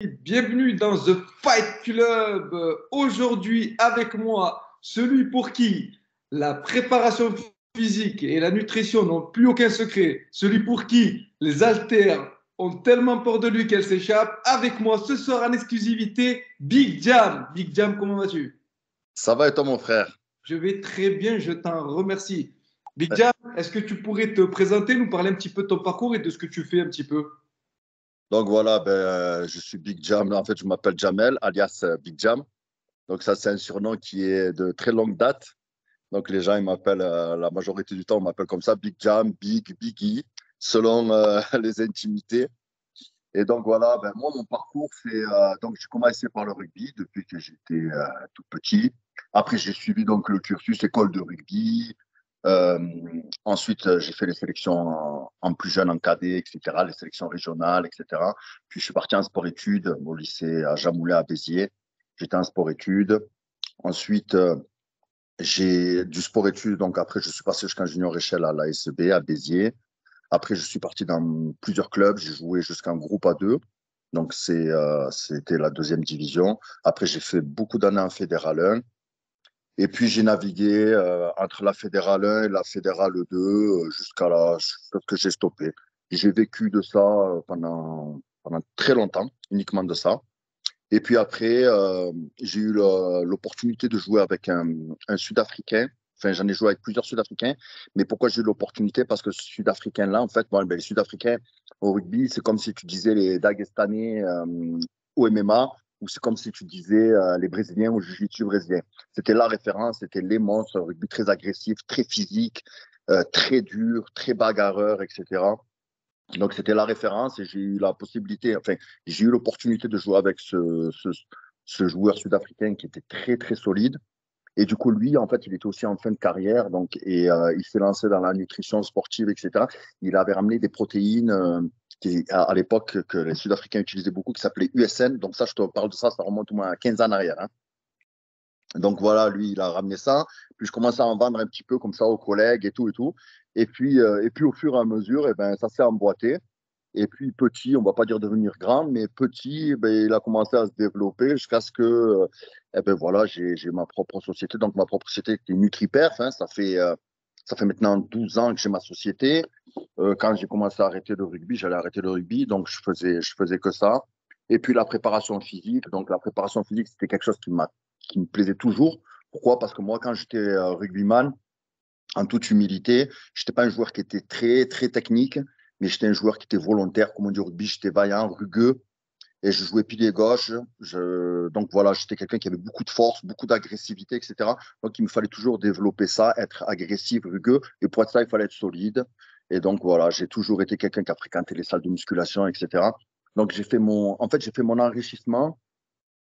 Bienvenue dans The Fight Club. Aujourd'hui, avec moi, celui pour qui la préparation physique et la nutrition n'ont plus aucun secret, celui pour qui les haltères ont tellement peur de lui qu'elles s'échappent. Avec moi ce soir en exclusivité, Big Jam. Big Jam, comment vas-tu? Ça va et toi, mon frère? Je vais très bien, je t'en remercie. Big Jam, est-ce que tu pourrais te présenter, nous parler un petit peu de ton parcours et de ce que tu fais un petit peu? Donc voilà, je suis Big Jam. En fait, je m'appelle Jamel, alias Big Jam. Donc ça, c'est un surnom qui est de très longue date. Donc les gens, ils m'appellent, la majorité du temps, on m'appelle comme ça, Big Jam, Big, Biggie, selon les intimités. Et donc voilà, moi, mon parcours, donc j'ai commencé par le rugby depuis que j'étais tout petit. Après, j'ai suivi donc le cursus école de rugby. Euh, Ensuite, j'ai fait les sélections en plus jeune, en cadet, etc., les sélections régionales, etc. Puis je suis parti en sport-études au lycée à Jamoulin à Béziers. J'étais en sport-études. Ensuite, j'ai du sport-études. Donc après, je suis passé jusqu'en junior échelle à l'ASB à Béziers. Après, je suis parti dans plusieurs clubs. J'ai joué jusqu'en groupe A2. Donc, c'était la deuxième division. Après, j'ai fait beaucoup d'années en Fédéral 1. Et puis, j'ai navigué entre la Fédérale 1 et la Fédérale 2 jusqu'à ce que j'ai stoppé. J'ai vécu de ça pendant très longtemps, uniquement de ça. Et puis après, j'ai eu l'opportunité de jouer avec un Sud-Africain. Enfin, j'en ai joué avec plusieurs Sud-Africains. Mais pourquoi j'ai eu l'opportunité? Parce que ce Sud-Africain-là, en fait, les Sud-Africains au rugby, c'est comme si tu disais les Dagestanais au MMA, ou c'est comme si tu disais les Brésiliens au Jiu-Jitsu brésilien. C'était la référence, c'était les monstres, un rugby très agressif, très physique, très dur, très bagarreur, etc. Donc, c'était la référence et j'ai eu la possibilité, enfin, j'ai eu l'opportunité de jouer avec ce joueur sud-africain qui était très, très solide. Et du coup, lui, en fait, il était aussi en fin de carrière, donc, et il s'est lancé dans la nutrition sportive, etc. Il avait ramené des protéines à l'époque que les Sud-Africains utilisaient beaucoup, qui s'appelaient USN. Donc, ça, je te parle de ça, ça remonte au moins à 15 ans en arrière, hein. Donc voilà, lui, il a ramené ça. Puis je commençais à en vendre un petit peu comme ça aux collègues et tout et tout. Et puis au fur et à mesure, ça s'est emboîté. Et puis petit, on va pas dire devenir grand, mais petit, il a commencé à se développer jusqu'à ce que, voilà, j'ai ma propre société. Donc ma propre société qui est NutriPerf, hein, ça fait maintenant 12 ans que j'ai ma société. Quand j'ai commencé à arrêter le rugby, j'allais arrêter le rugby, donc je faisais que ça. Et puis la préparation physique. Donc la préparation physique, c'était quelque chose qui me plaisait toujours. Pourquoi? Parce que moi, quand j'étais rugbyman, en toute humilité, je n'étais pas un joueur qui était très, très technique, mais j'étais un joueur qui était volontaire. Comme on dit au rugby, j'étais vaillant, rugueux, et je jouais pilier gauche. Donc voilà, j'étais quelqu'un qui avait beaucoup de force, beaucoup d'agressivité, etc. Donc il me fallait toujours développer ça, être agressif, rugueux, et pour être ça, il fallait être solide. Et donc voilà, j'ai toujours été quelqu'un qui a fréquenté les salles de musculation, etc. Donc en fait, j'ai fait mon enrichissement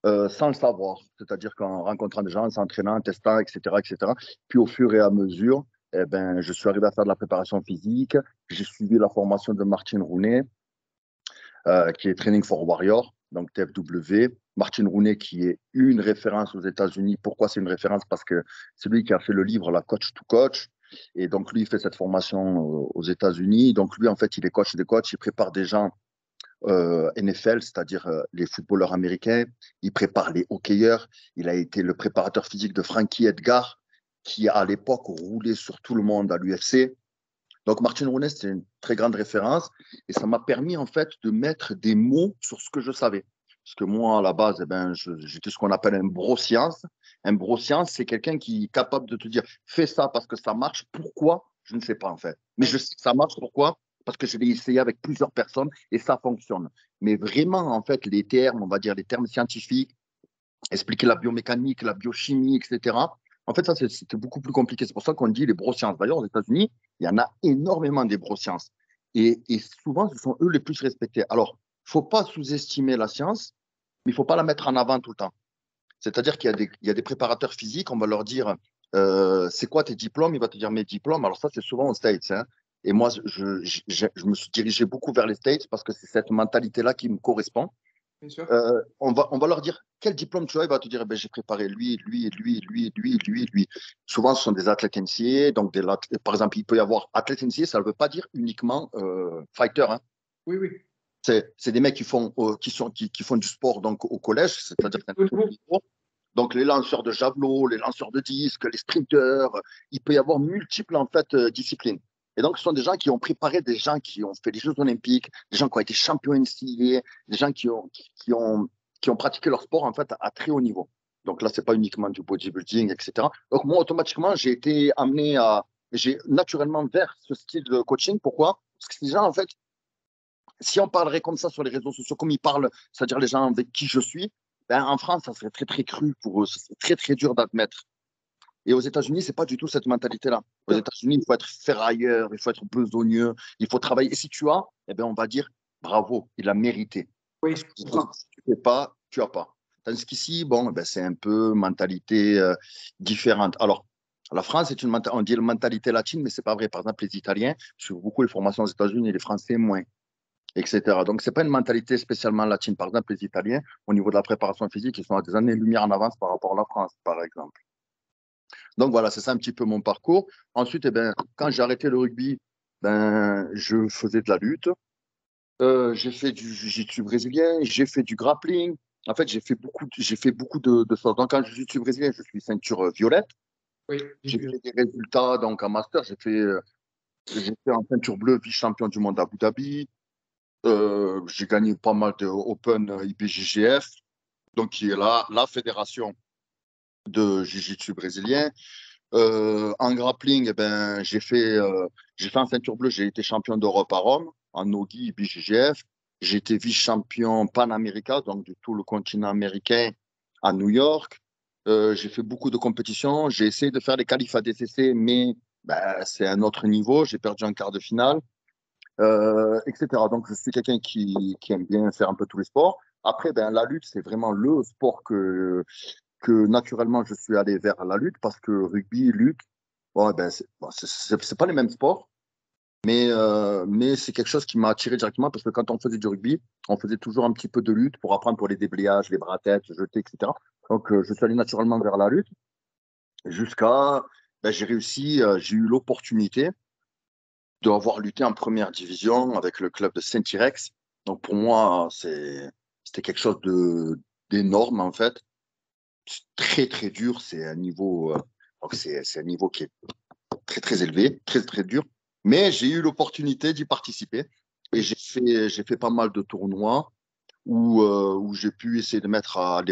sans le savoir, c'est-à-dire qu'en rencontrant des gens, en s'entraînant, en testant, etc., etc. Puis au fur et à mesure, je suis arrivé à faire de la préparation physique. J'ai suivi la formation de Martine Rounet, qui est Training for Warrior, donc TFW. Martine Rounet, qui est une référence aux États-Unis. Pourquoi c'est une référence? Parce que c'est lui qui a fait le livre La Coach to Coach. Et donc, lui, il fait cette formation aux États-Unis. Donc, lui, en fait, il est coach des coachs. Il prépare des gens NFL, c'est-à-dire les footballeurs américains. Il prépare les hockeyeurs. Il a été le préparateur physique de Frankie Edgar, qui à l'époque roulait sur tout le monde à l'UFC. Donc Martin Rounet, c'est une très grande référence et ça m'a permis en fait de mettre des mots sur ce que je savais. Parce que moi, à la base, j'étais ce qu'on appelle un broscience. Un broscience, c'est quelqu'un qui est capable de te dire fais ça parce que ça marche. Pourquoi? Je ne sais pas en fait. Mais je sais que ça marche. Pourquoi? Parce que je l'ai essayé avec plusieurs personnes et ça fonctionne. Mais vraiment, en fait, les termes, on va dire les termes scientifiques, expliquer la biomécanique, la biochimie, etc. En fait, ça, c'était beaucoup plus compliqué. C'est pour ça qu'on dit les brosciences. D'ailleurs, aux États-Unis, il y en a énormément des brosciences. Et souvent, ce sont eux les plus respectés. Alors, il ne faut pas sous-estimer la science, mais il ne faut pas la mettre en avant tout le temps. C'est-à-dire qu'il y a des préparateurs physiques, on va leur dire c'est quoi tes diplômes? Il va te dire mes diplômes. Alors, ça, c'est souvent aux States, hein. Et moi, je me suis dirigé beaucoup vers les States parce que c'est cette mentalité-là qui me correspond. Bien sûr. On va leur dire quel diplôme tu as. Il va te dire j'ai préparé lui, lui, lui, lui, lui, lui, lui. Souvent, ce sont des athlètes NCAA. Donc, par exemple, il peut y avoir athlète NCAA, ça ne veut pas dire uniquement fighter, hein. Oui, oui. C'est des mecs qui font du sport donc, au collège, c'est-à-dire que c'est un très haut niveau. Donc, les lanceurs de javelot, les lanceurs de disques, les sprinteurs, il peut y avoir multiples en fait, disciplines. Et donc, ce sont des gens qui ont préparé des gens qui ont fait les Jeux Olympiques, des gens qui ont été champions NCAA, des gens qui ont pratiqué leur sport en fait, à très haut niveau. Donc là, ce n'est pas uniquement du bodybuilding, etc. Donc, moi, automatiquement, j'ai naturellement vers ce style de coaching. Pourquoi? Parce que ces gens, en fait, si on parlerait comme ça sur les réseaux sociaux, comme ils parlent, c'est-à-dire les gens avec qui je suis, ben, en France, ça serait très, très cru pour eux. C'est très, très dur d'admettre. Et aux États-Unis, c'est pas du tout cette mentalité-là. Aux États-Unis, il faut être ferrailleur, il faut être besogneux, il faut travailler. Et si tu as, eh ben, on va dire bravo, il a mérité. Oui, Parce que si tu ne fais pas, tu n'as pas. Tandis qu'ici, bon, ben, c'est un peu mentalité différente. Alors, la France, on dit la mentalité latine, mais c'est pas vrai. Par exemple, les Italiens, sur beaucoup les formations aux États-Unis, et les Français, moins, etc. Donc, ce n'est pas une mentalité spécialement latine. Par exemple, les Italiens, au niveau de la préparation physique, ils sont à des années-lumière en avance par rapport à la France, par exemple. Donc, voilà, c'est ça un petit peu mon parcours. Ensuite, eh ben, quand j'ai arrêté le rugby, ben, je faisais de la lutte. J'ai fait du jiu-jitsu brésilien, j'ai fait du grappling. En fait, j'ai fait beaucoup de choses. Donc, en jiu-jitsu brésilien, je suis ceinture violette. oui, J'ai fait des résultats donc en master. J'ai fait en ceinture bleue vice-champion du monde à Abu Dhabi. J'ai gagné pas mal de Open IBJJF, donc qui est la fédération de jiu-jitsu brésilien. En grappling, eh ben, j'ai fait en ceinture bleue, j'ai été champion d'Europe à Rome, en Nogi, IBJJF. J'ai été vice-champion panaméricain, donc de tout le continent américain, à New York. J'ai fait beaucoup de compétitions. J'ai essayé de faire les qualifs ADCC, mais ben, c'est un autre niveau. J'ai perdu en quart de finale, etc. Donc, je suis quelqu'un qui aime bien faire un peu tous les sports. Après, ben, la lutte, c'est vraiment le sport que naturellement je suis allé vers la lutte parce que rugby, lutte, bon, ben, c'est pas les mêmes sports, mais c'est quelque chose qui m'a attiré directement parce que quand on faisait du rugby, on faisait toujours un petit peu de lutte pour apprendre pour les déblayages, les bras-têtes, jeter, etc. Donc, je suis allé naturellement vers la lutte jusqu'à, ben, j'ai eu l'opportunité d'avoir lutté en première division avec le club de Saint-Irex. Donc, pour moi, c'était quelque chose d'énorme en fait. Très très dur. C'est un niveau qui est très très élevé, très très dur. Mais j'ai eu l'opportunité d'y participer et j'ai fait pas mal de tournois où j'ai pu essayer de mettre à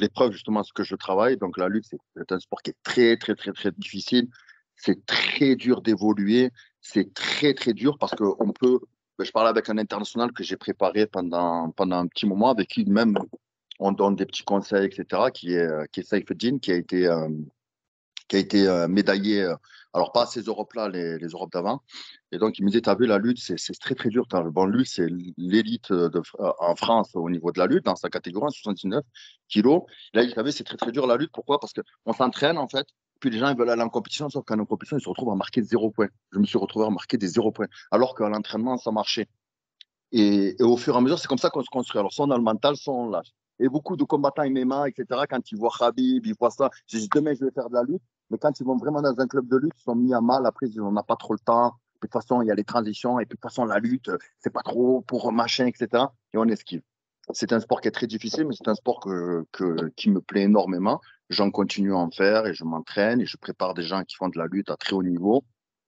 l'épreuve justement ce que je travaille. Donc la lutte, c'est un sport qui est très très très très difficile. C'est très dur d'évoluer. C'est très très dur parce que on peut. Je parlais avec un international que j'ai préparé pendant un petit moment avec qui même on donne des petits conseils, etc., qui est Saifeddin, qui a été médaillé, alors pas à ces Europes-là, les Europes d'avant. Et donc, il me disait, tu as vu, la lutte, c'est très, très dur. Bon, lui, c'est l'élite en France au niveau de la lutte, dans sa catégorie, en 79 kilos. Là, il savait, c'est très, très dur la lutte. Pourquoi? Parce qu'on s'entraîne, en fait. Puis les gens ils veulent aller en compétition, sauf qu'en compétition, ils se retrouvent à marquer 0 points. Je me suis retrouvé à marquer des 0 points, alors qu'à l'entraînement, ça marchait. Et au fur et à mesure, c'est comme ça qu'on se construit. Alors, soit on a le mental, soit on lâche. Et beaucoup de combattants MMA, etc., quand ils voient Khabib, ils voient ça, ils disent demain, je vais faire de la lutte. Mais quand ils vont vraiment dans un club de lutte, ils sont mis à mal. Après, ils disent on n'a pas trop le temps. De toute façon, il y a les transitions. Et puis, de toute façon, la lutte, c'est pas trop pour machin, etc. Et on esquive. C'est un sport qui est très difficile, mais c'est un sport qui me plaît énormément. J'en continue à en faire et je m'entraîne et je prépare des gens qui font de la lutte à très haut niveau.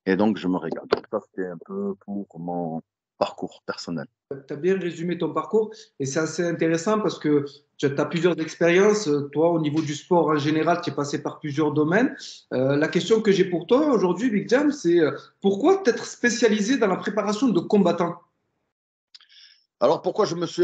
Et donc, je me régale. Donc, ça, c'était un peu pour mon parcours personnel. Tu as bien résumé ton parcours et c'est assez intéressant parce que tu as plusieurs expériences. Toi, au niveau du sport en général, tu es passé par plusieurs domaines. La question que j'ai pour toi aujourd'hui, Big Jam, c'est pourquoi t'être spécialisé dans la préparation de combattants? Alors pourquoi je me suis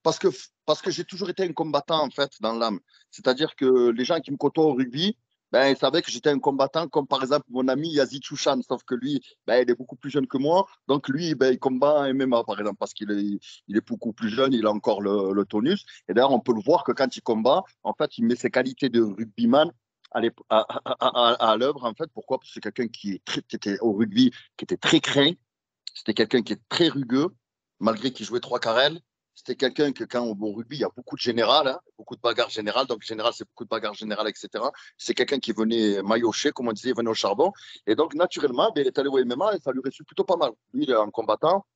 parce que j'ai toujours été un combattant en fait dans l'âme. C'est-à-dire que les gens qui me côtoient au rugby, ben ils savaient que j'étais un combattant comme par exemple mon ami Yazid Chouchan, sauf que lui, ben il est beaucoup plus jeune que moi, donc lui ben il combat en MMA par exemple parce qu'il est beaucoup plus jeune, il a encore le tonus. Et d'ailleurs on peut le voir que quand il combat, en fait il met ses qualités de rugbyman à l'œuvre en fait. Pourquoi? Parce que c'est quelqu'un qui était au rugby, qui était très craint. C'était quelqu'un qui est très rugueux, malgré qu'il jouait trois carrels. C'était quelqu'un que, quand au rugby, il y a beaucoup de général, hein, beaucoup de bagarres générales. Donc, général, c'est beaucoup de bagarres générales, etc. C'est quelqu'un qui venait maillotcher, comme on disait, il venait au charbon. Et donc, naturellement, ben, il est allé au MMA et ça lui réussit plutôt pas mal. Lui, il est un combattant.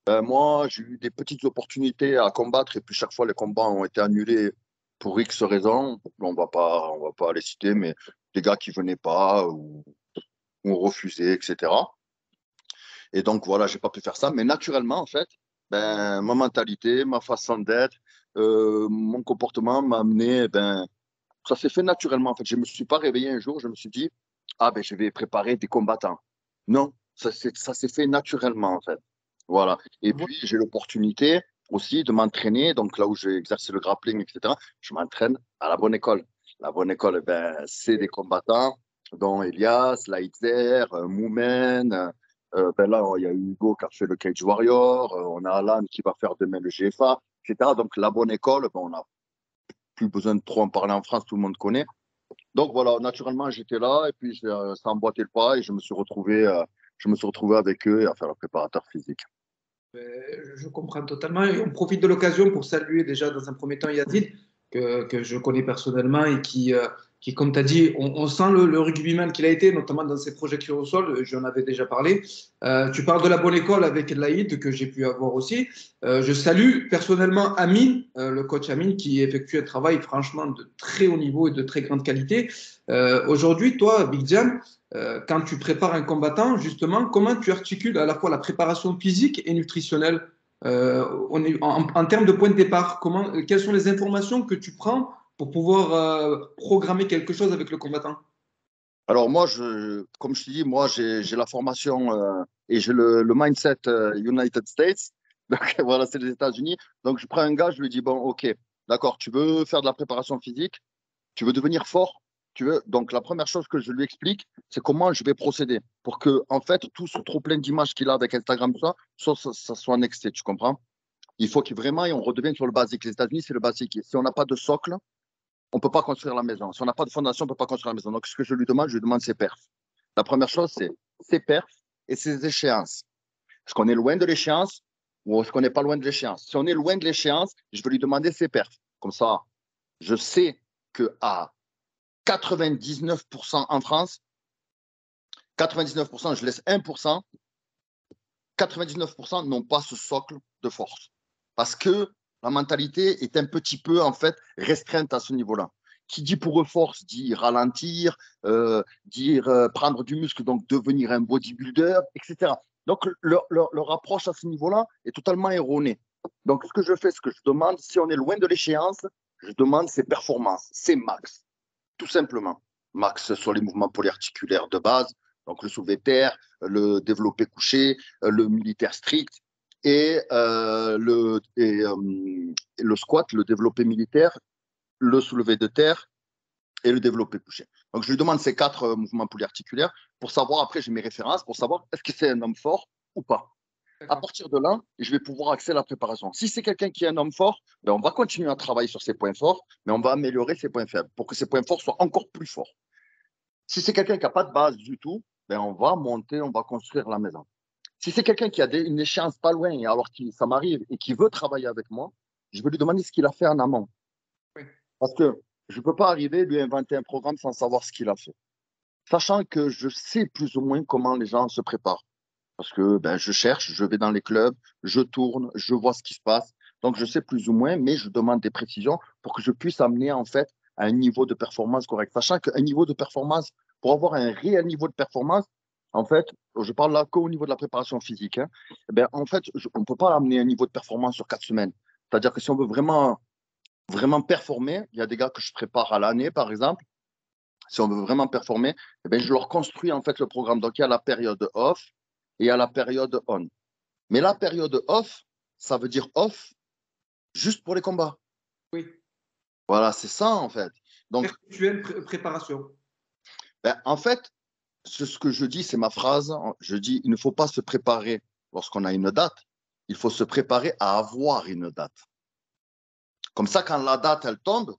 Moi, j'ai eu des petites opportunités à combattre et puis chaque fois, les combats ont été annulés pour X raisons. On va pas les citer, mais des gars qui venaient pas ou ont refusé, etc. Et donc, voilà, j'ai pas pu faire ça. Mais naturellement, en fait, ben, ma mentalité, ma façon d'être, mon comportement m'a amené, ben, ça s'est fait naturellement. En fait, je me suis pas réveillé un jour, je me suis dit, ah ben, je vais préparer des combattants. Non, ça s'est fait naturellement, en fait. Voilà. Et puis, j'ai l'opportunité aussi de m'entraîner. Donc, là où j'ai exercé le grappling, etc., je m'entraîne à la bonne école. La bonne école, ben, c'est des combattants, dont Elias, Laïtzer, Moumen. Ben là, il y a Hugo qui a fait le Cage Warrior. On a Alan qui va faire demain le GFA, etc. Donc, la bonne école, ben, on n'a plus besoin de trop en parler en France, tout le monde connaît. Donc, voilà, naturellement, j'étais là et puis ça emboîtait le pas et je me suis retrouvé avec eux et à faire le préparateur physique. Je comprends totalement. Et on profite de l'occasion pour saluer déjà dans un premier temps Yazid, que je connais personnellement et qui comme tu as dit, on sent le rugbyman qu'il a été, notamment dans ses projections au sol. J'en avais déjà parlé. Tu parles de la bonne école avec Laïd, que j'ai pu avoir aussi. Je salue personnellement Amine, le coach Amine, qui effectue un travail franchement de très haut niveau et de très grande qualité. Aujourd'hui, toi, Big Jam, quand tu prépares un combattant, justement, comment tu articules à la fois la préparation physique et nutritionnelle en termes de point de départ, quelles sont les informations que tu prends pour pouvoir programmer quelque chose avec le combattant? Alors moi, comme je te dis, moi j'ai la formation et j'ai le mindset United States. Donc voilà, c'est les États-Unis. Donc je prends un gars, je lui dis, bon, ok, d'accord, tu veux faire de la préparation physique, tu veux devenir fort, tu veux. Donc la première chose que je lui explique, c'est comment je vais procéder pour que, en fait, tout ce trop plein d'images qu'il a avec Instagram, tout ça, ça soit annexé, tu comprends? Il faut qu'il vraiment, et on redevienne sur le basique. Les États-Unis, c'est le basique. Et si on n'a pas de socle, on ne peut pas construire la maison. Si on n'a pas de fondation, on ne peut pas construire la maison. Donc, ce que je lui demande ses perfs. La première chose, c'est ses perfs et ses échéances. Est-ce qu'on est loin de l'échéance ou est-ce qu'on n'est pas loin de l'échéance? Si on est loin de l'échéance, je vais lui demander ses perfs. Comme ça, je sais qu'à 99% en France, 99%, je laisse 1%, 99% n'ont pas ce socle de force. Parce que la mentalité est un petit peu, en fait, restreinte à ce niveau-là. Qui dit pour eux force dit ralentir, dire prendre du muscle, donc devenir un bodybuilder, etc. Donc, leur approche à ce niveau-là est totalement erronée. Donc, ce que je fais, ce que je demande, si on est loin de l'échéance, je demande ses performances, ses max, tout simplement. Max sur les mouvements polyarticulaires de base, donc le soulevé de terre, le développé couché, le militaire strict le squat, le développé militaire, le soulevé de terre et le développé couché. Donc je lui demande ces quatre mouvements polyarticulaires pour savoir, après j'ai mes références, pour savoir est-ce que c'est un homme fort ou pas. À partir de là, je vais pouvoir axer la préparation. Si c'est quelqu'un qui est un homme fort, ben on va continuer à travailler sur ses points forts, mais on va améliorer ses points faibles pour que ses points forts soient encore plus forts. Si c'est quelqu'un qui n'a pas de base du tout, ben on va monter, on va construire la maison. Si c'est quelqu'un qui a une échéance pas loin, et alors que ça m'arrive, et qui veut travailler avec moi, je vais lui demander ce qu'il a fait en amont. Oui. Parce que je ne peux pas arriver lui inventer un programme sans savoir ce qu'il a fait. Sachant que je sais plus ou moins comment les gens se préparent. Parce que ben, je cherche, je vais dans les clubs, je tourne, je vois ce qui se passe. Donc je sais plus ou moins, mais je demande des précisions pour que je puisse amener en fait à un niveau de performance correct. Sachant qu'un niveau de performance, pour avoir un réel niveau de performance, en fait, je parle là qu'au niveau de la préparation physique. Hein, ben, en fait, on ne peut pas amener un niveau de performance sur 4 semaines. C'est-à-dire que si on veut vraiment performer, il y a des gars que je prépare à l'année, par exemple. Si on veut vraiment performer, eh ben, je leur construis en fait le programme. Donc, il y a la période off et il y a la période on. Mais la période off, ça veut dire off juste pour les combats. Oui. Voilà, c'est ça en fait. Donc, Virtuelle préparation. ben, en fait, ce que je dis, c'est ma phrase. Je dis, il ne faut pas se préparer lorsqu'on a une date. Il faut se préparer à avoir une date. Comme ça, quand la date, elle tombe,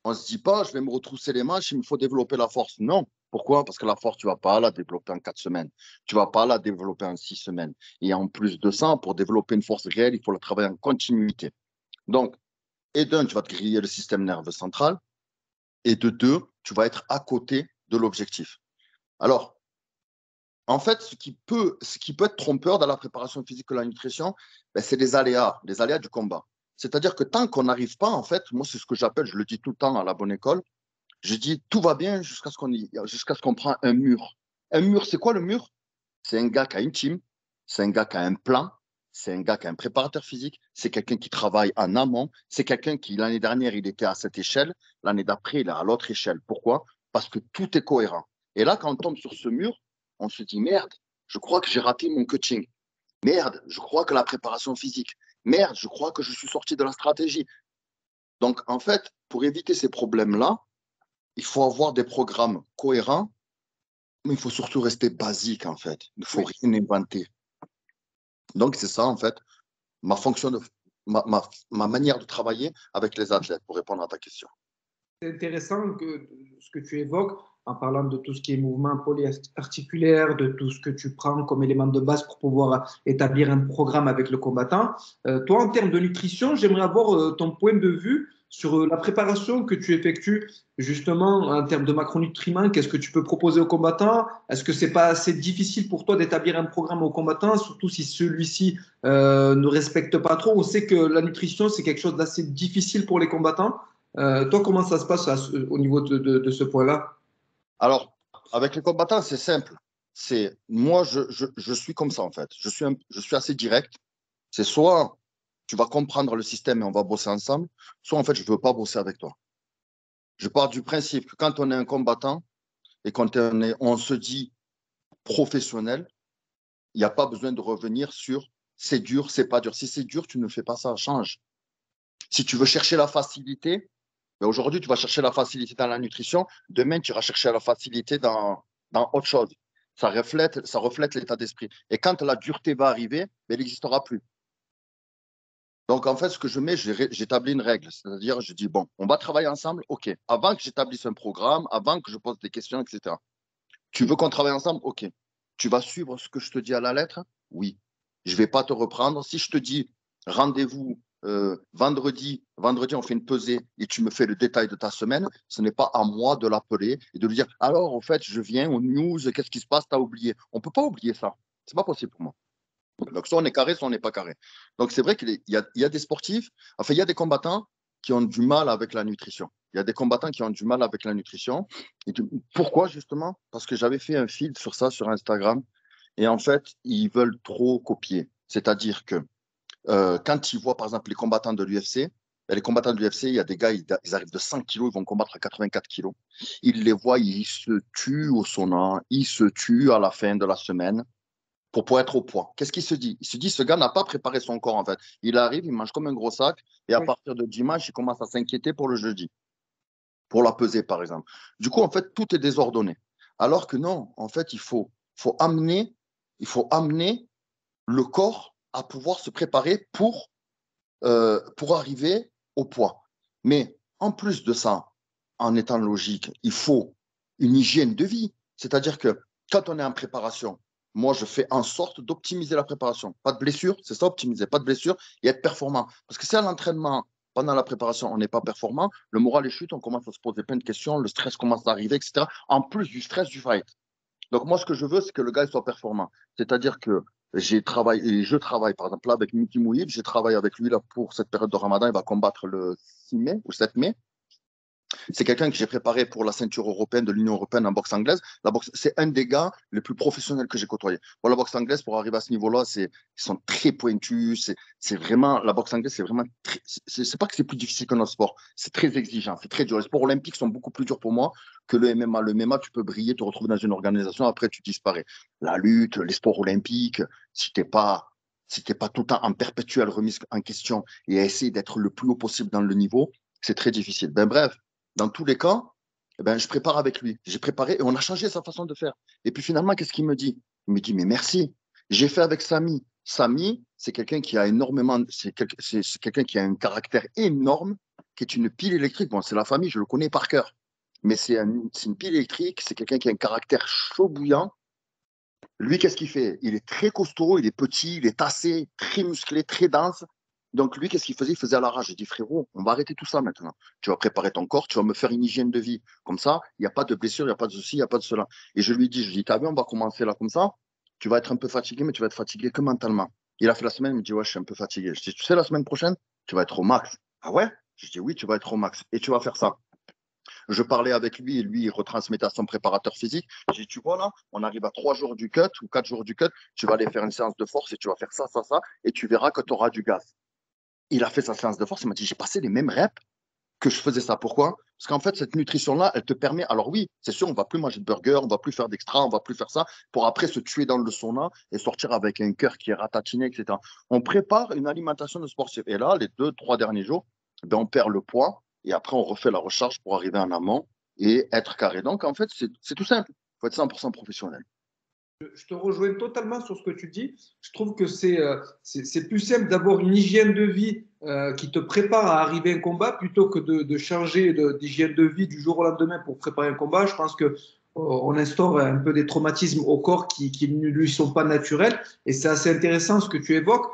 on ne se dit pas, je vais me retrousser les manches, il me faut développer la force. Non. Pourquoi? Parce que la force, tu ne vas pas la développer en 4 semaines. Tu ne vas pas la développer en 6 semaines. Et en plus de ça, pour développer une force réelle, il faut la travailler en continuité. Donc, et d'un, tu vas te griller le système nerveux central. Et de deux, tu vas être à côté de l'objectif. Alors, En fait, ce qui peut être trompeur dans la préparation physique et la nutrition, ben, c'est les aléas du combat. C'est-à-dire que tant qu'on n'arrive pas, en fait, moi, c'est ce que j'appelle, je le dis tout le temps à la bonne école, je dis tout va bien jusqu'à ce qu'on prend un mur. Un mur, c'est quoi le mur? C'est un gars qui a une team, c'est un gars qui a un plan, c'est un gars qui a un préparateur physique, c'est quelqu'un qui travaille en amont, c'est quelqu'un qui, l'année dernière, il était à cette échelle, l'année d'après, il est à l'autre échelle. Pourquoi? Parce que tout est cohérent. Et là, quand on tombe sur ce mur, on se dit, merde, je crois que j'ai raté mon coaching. Merde, je crois que la préparation physique. Merde, je crois que je suis sorti de la stratégie. Donc, en fait, pour éviter ces problèmes-là, il faut avoir des programmes cohérents, mais il faut surtout rester basique, en fait. Il ne faut Oui. rien inventer. Donc, c'est ça, en fait, ma fonction de, ma manière de travailler avec les athlètes, pour répondre à ta question. C'est intéressant ce que tu évoques en parlant de tout ce qui est mouvement polyarticulaire, de tout ce que tu prends comme élément de base pour pouvoir établir un programme avec le combattant. Toi, en termes de nutrition, j'aimerais avoir ton point de vue sur la préparation que tu effectues justement en termes de macronutriments. Qu'est-ce que tu peux proposer au combattant? Est-ce que c'est pas assez difficile pour toi d'établir un programme au combattant, surtout si celui-ci ne respecte pas trop? On sait que la nutrition, c'est quelque chose d'assez difficile pour les combattants. Toi, comment ça se passe au niveau de ce point-là? Alors, avec les combattants, c'est simple. Moi, je suis comme ça, en fait. Je suis assez direct. C'est soit tu vas comprendre le système et on va bosser ensemble, soit en fait, je ne veux pas bosser avec toi. Je pars du principe que quand on est un combattant et quand on se dit professionnel, il n'y a pas besoin de revenir sur c'est dur, c'est pas dur. Si c'est dur, tu ne fais pas ça, change. Si tu veux chercher la facilité, ben aujourd'hui, tu vas chercher la facilité dans la nutrition. Demain, tu iras chercher la facilité dans autre chose. Ça reflète l'état d'esprit. Et quand la dureté va arriver, ben, elle n'existera plus. Donc, en fait, ce que je mets, j'établis une règle. C'est-à-dire, je dis, bon, on va travailler ensemble. OK. Avant que j'établisse un programme, avant que je pose des questions, etc. Tu veux qu'on travaille ensemble? OK. Tu vas suivre ce que je te dis à la lettre? Oui. Je ne vais pas te reprendre. Si je te dis rendez-vous vendredi, on fait une pesée et tu me fais le détail de ta semaine, ce n'est pas à moi de l'appeler et de lui dire alors, en fait, je viens aux news, qu'est-ce qui se passe? Tu as oublié. On ne peut pas oublier ça. Ce n'est pas possible pour moi. Donc, soit on est carré, soit on n'est pas carré. Donc, c'est vrai qu'il y a des sportifs, enfin, il y a des combattants qui ont du mal avec la nutrition. Il y a des combattants qui ont du mal avec la nutrition. Pourquoi, justement? Parce que j'avais fait un feed sur ça sur Instagram. Et en fait, ils veulent trop copier. C'est-à-dire que quand ils voient, par exemple, les combattants de l'UFC, les combattants de l'UFC, il y a des gars, ils arrivent de 100 kilos, ils vont combattre à 84 kilos. Ils les voient, ils se tuent au sauna, ils se tuent à la fin de la semaine pour pouvoir être au poids. Qu'est-ce qu'il se dit? Il se dit, ce gars n'a pas préparé son corps, en fait. Il arrive, il mange comme un gros sac, et à Oui. partir de dimanche, il commence à s'inquiéter pour le jeudi, pour la pesée, par exemple. Du coup, en fait, tout est désordonné. Alors que non, en fait, il faut amener le corps à pouvoir se préparer pour arriver au poids. Mais en plus de ça, en étant logique, il faut une hygiène de vie. C'est-à-dire que quand on est en préparation, moi, je fais en sorte d'optimiser la préparation. Pas de blessure, c'est ça, optimiser, pas de blessure et être performant. Parce que si à l'entraînement, pendant la préparation, on n'est pas performant, le moral est chute, on commence à se poser plein de questions, le stress commence à arriver, etc. En plus du stress du fight. Donc, moi, ce que je veux, c'est que le gars il soit performant. C'est-à-dire que je travaille, par exemple, là, avec Miki Mouhib, j'ai travaillé avec lui là, pour cette période de Ramadan. Il va combattre le 6 mai ou 7 mai. C'est quelqu'un que j'ai préparé pour la ceinture européenne de l'Union européenne en boxe anglaise. La boxe, c'est un des gars les plus professionnels que j'ai côtoyé. Bon, la boxe anglaise, pour arriver à ce niveau-là, ils sont très pointus. C'est vraiment, la boxe anglaise, c'est vraiment, c'est pas que c'est plus difficile que notre sport. C'est très exigeant, c'est très dur. Les sports olympiques sont beaucoup plus durs pour moi que le MMA. Le MMA, tu peux briller, te retrouver dans une organisation, après tu disparais. La lutte, les sports olympiques, si t'es pas tout le temps en perpétuelle remise en question et à essayer d'être le plus haut possible dans le niveau, c'est très difficile. Ben bref, dans tous les cas, eh ben, je prépare avec lui. J'ai préparé et on a changé sa façon de faire. Et puis finalement, qu'est-ce qu'il me dit? Il me dit, mais merci. J'ai fait avec Samy. Samy, c'est quelqu'un qui a énormément, c'est quelqu'un qui a un caractère énorme, qui est une pile électrique. Bon, c'est la famille, je le connais par cœur. Mais c'est une pile électrique, c'est quelqu'un qui a un caractère chaud bouillant. Lui, qu'est-ce qu'il fait? Il est très costaud, il est petit, il est tassé, très musclé, très dense. Donc, lui, qu'est-ce qu'il faisait? Il faisait à l'arrache. J'ai dit, frérot, on va arrêter tout ça maintenant. Tu vas préparer ton corps, tu vas me faire une hygiène de vie. Comme ça, il n'y a pas de blessure, il n'y a pas de ceci, il n'y a pas de cela. Et je lui dis, t'as vu, on va commencer là comme ça. Tu vas être un peu fatigué, mais tu vas être fatigué que mentalement. Il a fait la semaine, il me dit, ouais, je suis un peu fatigué. Je dis, tu sais, la semaine prochaine, tu vas être au max. Ah ouais? Je dis, oui, tu vas être au max. Et tu vas faire ça. Je parlais avec lui et lui, il retransmettait à son préparateur physique. J'ai dit, tu vois là, on arrive à 3 jours du cut ou 4 jours du cut, tu vas aller faire une séance de force et tu vas faire ça, ça, ça, et tu verras que tu auras du gaz. Il a fait sa séance de force, il m'a dit, j'ai passé les mêmes reps que je faisais ça. Pourquoi? Parce qu'en fait, cette nutrition-là, elle te permet, alors oui, c'est sûr, on va plus manger de burger, on va plus faire d'extra, on va plus faire ça, pour après se tuer dans le sauna et sortir avec un cœur qui est ratatiné, etc. On prépare une alimentation de sportif. Et là, les 2, 3 derniers jours, ben, on perd le poids et après, on refait la recharge pour arriver en amont et être carré. Donc, en fait, c'est tout simple. Il faut être 100% professionnel. Je te rejoins totalement sur ce que tu dis. Je trouve que c'est plus simple d'avoir une hygiène de vie qui te prépare à arriver à un combat plutôt que de changer d'hygiène de vie du jour au lendemain pour préparer un combat. Je pense que on instaure un peu des traumatismes au corps qui ne lui sont pas naturels. Et c'est assez intéressant ce que tu évoques.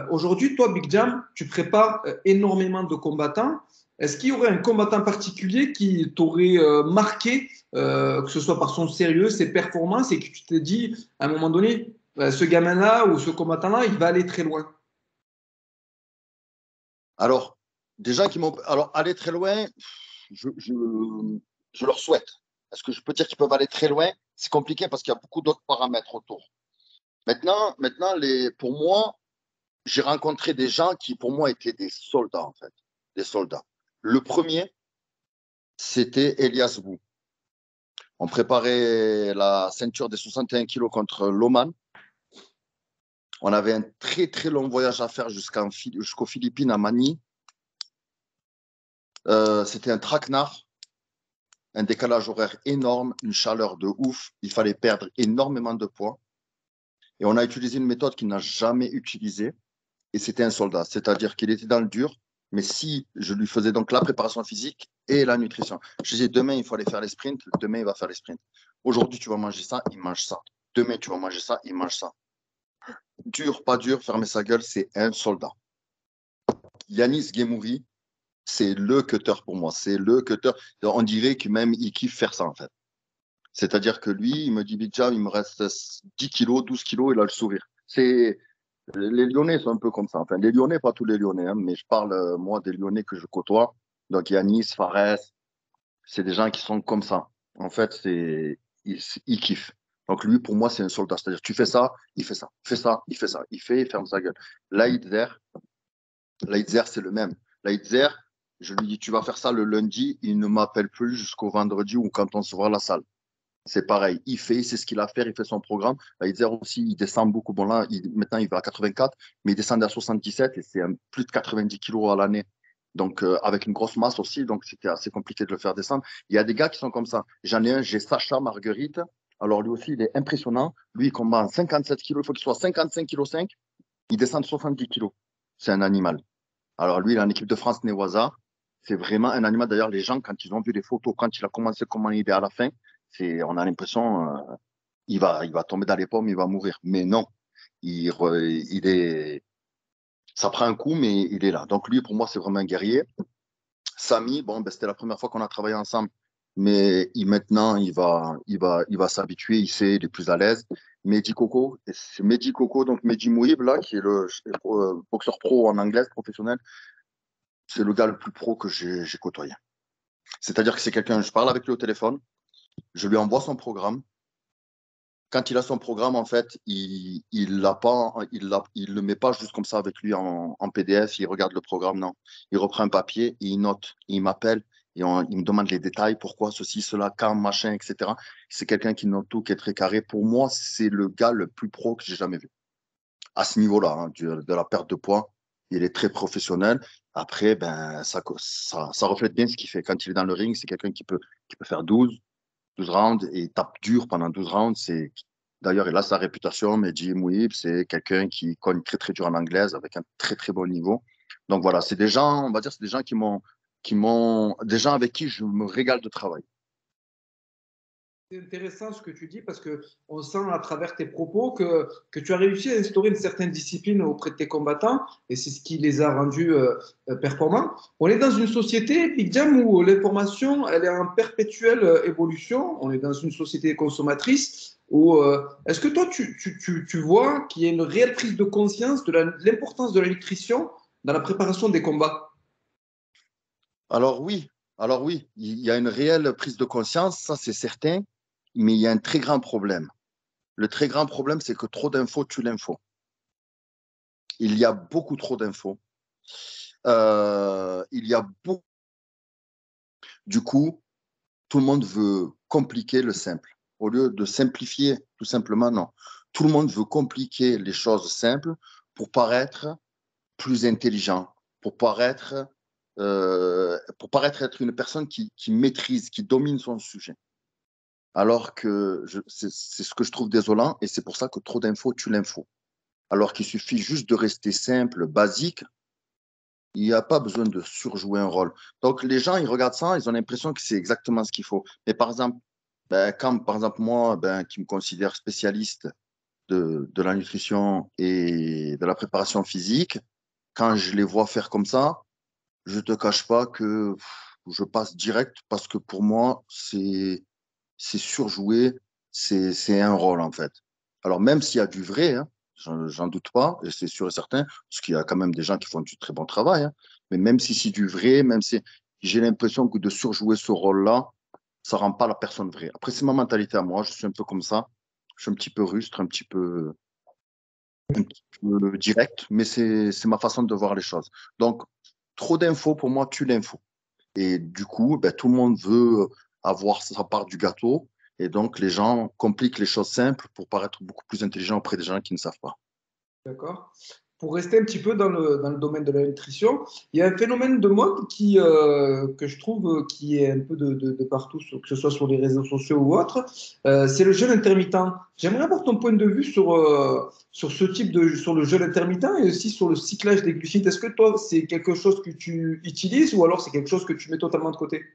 Aujourd'hui, toi, Big Jam, tu prépares énormément de combattants. Est-ce qu'il y aurait un combattant particulier qui t'aurait marqué que ce soit par son sérieux, ses performances, et que tu t'es dit, à un moment donné, ce gamin-là ou ce combattant-là, il va aller très loin. Alors, des gens qui m'ont. Alors, aller très loin, je, je, je leur souhaite. Est-ce que je peux dire qu'ils peuvent aller très loin? C'est compliqué parce qu'il y a beaucoup d'autres paramètres autour. Maintenant pour moi, j'ai rencontré des gens qui, pour moi, étaient des soldats, en fait. Des soldats. Le premier, c'était Elias Bou. On préparait la ceinture des 61 kilos contre Loman. On avait un très, très long voyage à faire jusqu'aux Philippines, à Manille. C'était un traquenard, un décalage horaire énorme, une chaleur de ouf. Il fallait perdre énormément de poids. Et on a utilisé une méthode qu'il n'a jamais utilisée. Et c'était un soldat. C'est-à-dire qu'il était dans le dur. Mais si je lui faisais donc la préparation physique et la nutrition, je disais demain, il faut aller faire les sprints. Demain, il va faire les sprints. Aujourd'hui, tu vas manger ça, il mange ça. Demain, tu vas manger ça, il mange ça. Dur, pas dur, fermer sa gueule, c'est un soldat. Yanis Gemouri, c'est le cutter pour moi. C'est le cutter. On dirait que même il kiffe faire ça, en fait. C'est-à-dire que lui, il me dit, Big Jam, il me reste 10 kilos, 12 kilos, il a le sourire. Les Lyonnais sont un peu comme ça. Enfin, les Lyonnais, pas tous les Lyonnais, hein, mais je parle, moi, des Lyonnais que je côtoie. Donc, Yanis, Fares, c'est des gens qui sont comme ça. En fait, ils kiffent. Donc, lui, pour moi, c'est un soldat. C'est-à-dire, tu fais ça, il fait ça. Fais ça, il fait ça. Il fait, il ferme sa gueule. Laïdzer, c'est le même. Laïdzer, je lui dis, tu vas faire ça le lundi, il ne m'appelle plus jusqu'au vendredi ou quand on se voit à la salle. C'est pareil, il fait, c'est ce qu'il a à faire, il fait son programme. Laïdzer aussi, il descend beaucoup. Bon, là, maintenant, il va à 84, mais il descend à 77 et c'est plus de 90 kilos à l'année. Donc, avec une grosse masse aussi, donc c'était assez compliqué de le faire descendre. Il y a des gars qui sont comme ça. J'en ai un, j'ai Sacha Marguerite. Alors, lui aussi, il est impressionnant. Lui, il combat en 57 kilos, il faut qu'il soit 55 kilos 5. Il descend de 70 kilos. C'est un animal. Alors lui, il est en équipe de France Newaza. C'est vraiment un animal. D'ailleurs, les gens, quand ils ont vu les photos, quand il a commencé, comment il est à la fin, on a l'impression il va tomber dans les pommes, il va mourir. Mais non, il est, ça prend un coup, mais il est là. Donc lui, pour moi, c'est vraiment un guerrier. Samy, bon, ben, c'était la première fois qu'on a travaillé ensemble, mais maintenant, il va s'habituer, il sait, il est plus à l'aise. Mehdi Coco, et c'est Mehdi Coco, donc Mehdi Mouhib, là, qui est le boxeur pro en anglais professionnel, c'est le gars le plus pro que j'ai côtoyé. C'est-à-dire que c'est quelqu'un, je parle avec lui au téléphone, je lui envoie son programme. Quand il a son programme, en fait, il le met pas juste comme ça avec lui en PDF, il regarde le programme, non. Il reprend un papier, il note, il m'appelle, il me demande les détails, pourquoi ceci, cela, quand, machin, etc. C'est quelqu'un qui note tout, qui est très carré. Pour moi, c'est le gars le plus pro que j'ai jamais vu. À ce niveau-là, hein, de la perte de poids, il est très professionnel. Après, ben, ça reflète bien ce qu'il fait. Quand il est dans le ring, c'est quelqu'un qui peut faire 12 rounds et il tape dur pendant 12 rounds. D'ailleurs, il a sa réputation, mais Jim Weeb, c'est quelqu'un qui cogne très, très dur en anglaise avec un très, très bon niveau. Donc voilà, c'est des gens, on va dire, c'est des gens des gens avec qui je me régale de travail. C'est intéressant ce que tu dis parce que on sent à travers tes propos que tu as réussi à instaurer une certaine discipline auprès de tes combattants et c'est ce qui les a rendus performants. On est dans une société, Big Jam, où l'information elle est en perpétuelle évolution. On est dans une société consommatrice où est-ce que toi tu vois qu'il y a une réelle prise de conscience de l'importance de la nutrition dans la préparation des combats? Alors oui, alors oui, il y a une réelle prise de conscience, ça c'est certain, mais il y a un très grand problème. Le très grand problème, c'est que trop d'infos tue l'info. Il y a beaucoup trop d'infos. Il y a beaucoup. Du coup, tout le monde veut compliquer le simple. Au lieu de simplifier, tout simplement, non. Tout le monde veut compliquer les choses simples pour paraître plus intelligent, pour paraître être une personne qui maîtrise, qui domine son sujet. Alors que c'est ce que je trouve désolant et c'est pour ça que trop d'infos tue l'info. Alors qu'il suffit juste de rester simple, basique, il n'y a pas besoin de surjouer un rôle. Donc les gens, ils regardent ça, ils ont l'impression que c'est exactement ce qu'il faut. Mais par exemple, ben, quand par exemple moi, ben, qui me considère spécialiste de la nutrition et de la préparation physique, quand je les vois faire comme ça, je ne te cache pas que je passe direct parce que pour moi, c'est surjoué, c'est un rôle en fait. Alors même s'il y a du vrai, hein, j'en doute pas, et c'est sûr et certain, parce qu'il y a quand même des gens qui font du très bon travail, hein, mais même si c'est du vrai, même si j'ai l'impression que de surjouer ce rôle-là, ça rend pas la personne vraie. Après, c'est ma mentalité à moi, je suis un peu comme ça, je suis un petit peu rustre, un petit peu direct, mais c'est ma façon de voir les choses. Donc, trop d'infos pour moi tue l'info. Et du coup, ben, tout le monde veut avoir sa part du gâteau. Et donc, les gens compliquent les choses simples pour paraître beaucoup plus intelligents auprès des gens qui ne savent pas. D'accord. Pour rester un petit peu dans le domaine de la nutrition, il y a un phénomène de mode que je trouve qui est un peu de partout, que ce soit sur les réseaux sociaux ou autres, c'est le jeûne intermittent. J'aimerais avoir ton point de vue sur ce type sur le jeûne intermittent et aussi sur le cyclage des glucides. Est-ce que toi, c'est quelque chose que tu utilises ou alors c'est quelque chose que tu mets totalement de côté?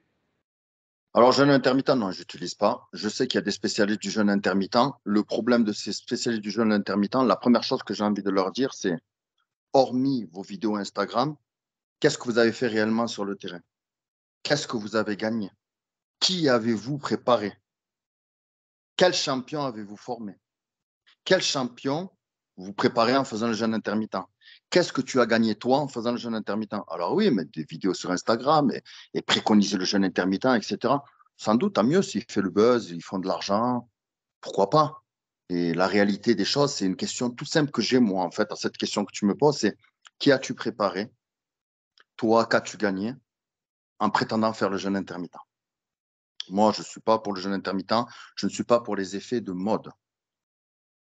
Alors, jeûne intermittent, non, je n'utilise pas. Je sais qu'il y a des spécialistes du jeûne intermittent. Le problème de ces spécialistes du jeûne intermittent, la première chose que j'ai envie de leur dire, c'est, hormis vos vidéos Instagram, qu'est-ce que vous avez fait réellement sur le terrain? Qu'est-ce que vous avez gagné? Qui avez-vous préparé? Quel champion avez-vous formé? Quel champion vous préparez en faisant le jeûne intermittent? Qu'est-ce que tu as gagné toi en faisant le jeûne intermittent? Alors oui, mettre des vidéos sur Instagram et préconiser le jeûne intermittent, etc. Sans doute, tant mieux s'il fait le buzz, ils font de l'argent, pourquoi pas? Et la réalité des choses, c'est une question tout simple que j'ai moi en fait à cette question que tu me poses, c'est qui as-tu préparé? Toi, qu'as-tu gagné en prétendant faire le jeûne intermittent? Moi, je ne suis pas pour le jeûne intermittent, je ne suis pas pour les effets de mode.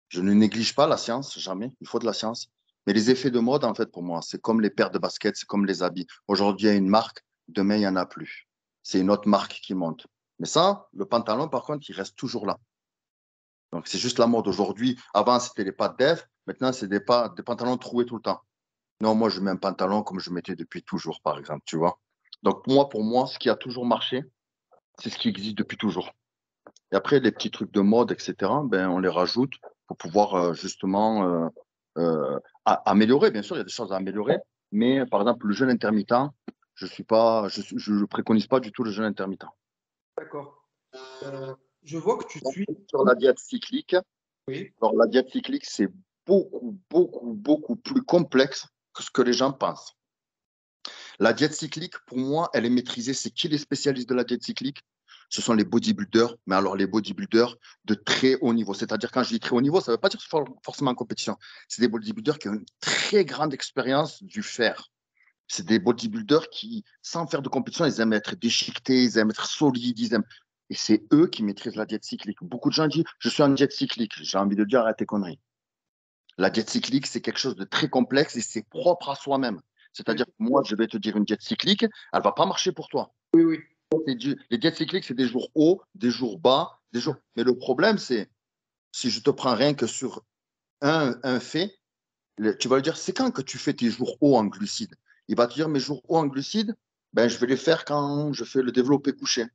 Je ne néglige pas la science, jamais. Il faut de la science. Mais les effets de mode, en fait, pour moi, c'est comme les paires de baskets, c'est comme les habits. Aujourd'hui, il y a une marque, demain, il n'y en a plus. C'est une autre marque qui monte. Mais ça, le pantalon, par contre, il reste toujours là. Donc, c'est juste la mode. Aujourd'hui, avant, c'était les pattes d'Ève. Maintenant, c'est des pantalons troués tout le temps. Non, moi, je mets un pantalon comme je mettais depuis toujours, par exemple, tu vois. Donc, pour moi, ce qui a toujours marché, c'est ce qui existe depuis toujours. Et après, les petits trucs de mode, etc., ben, on les rajoute pour pouvoir justement améliorer. Bien sûr, il y a des choses à améliorer, mais par exemple, le jeûne intermittent, je préconise pas du tout le jeûne intermittent. D'accord. Je vois que tu suis. Sur la diète cyclique, Oui. alors la diète cyclique, c'est beaucoup plus complexe que ce que les gens pensent. La diète cyclique, pour moi, elle est maîtrisée. C'est qui les spécialistes de la diète cyclique? Ce sont les bodybuilders, mais alors les bodybuilders de très haut niveau. C'est-à-dire, quand je dis très haut niveau, ça ne veut pas dire forcément en compétition. C'est des bodybuilders qui ont une très grande expérience du fer. C'est des bodybuilders qui, sans faire de compétition, ils aiment être déchiquetés, ils aiment être solides, ils aiment. Et c'est eux qui maîtrisent la diète cyclique. Beaucoup de gens disent, je suis en diète cyclique. J'ai envie de dire, arrête tes conneries. La diète cyclique, c'est quelque chose de très complexe et c'est propre à soi-même. Oui, C'est-à-dire que moi, je vais te dire une diète cyclique, elle ne va pas marcher pour toi. oui, oui. Les diètes cycliques, c'est des jours hauts, des jours bas, des jours. Mais le problème, c'est si je te prends rien que sur un fait, tu vas lui dire, c'est quand que tu fais tes jours hauts en glucides? Il va te dire, mes jours hauts en glucides, ben, je vais les faire quand je fais le développé couché,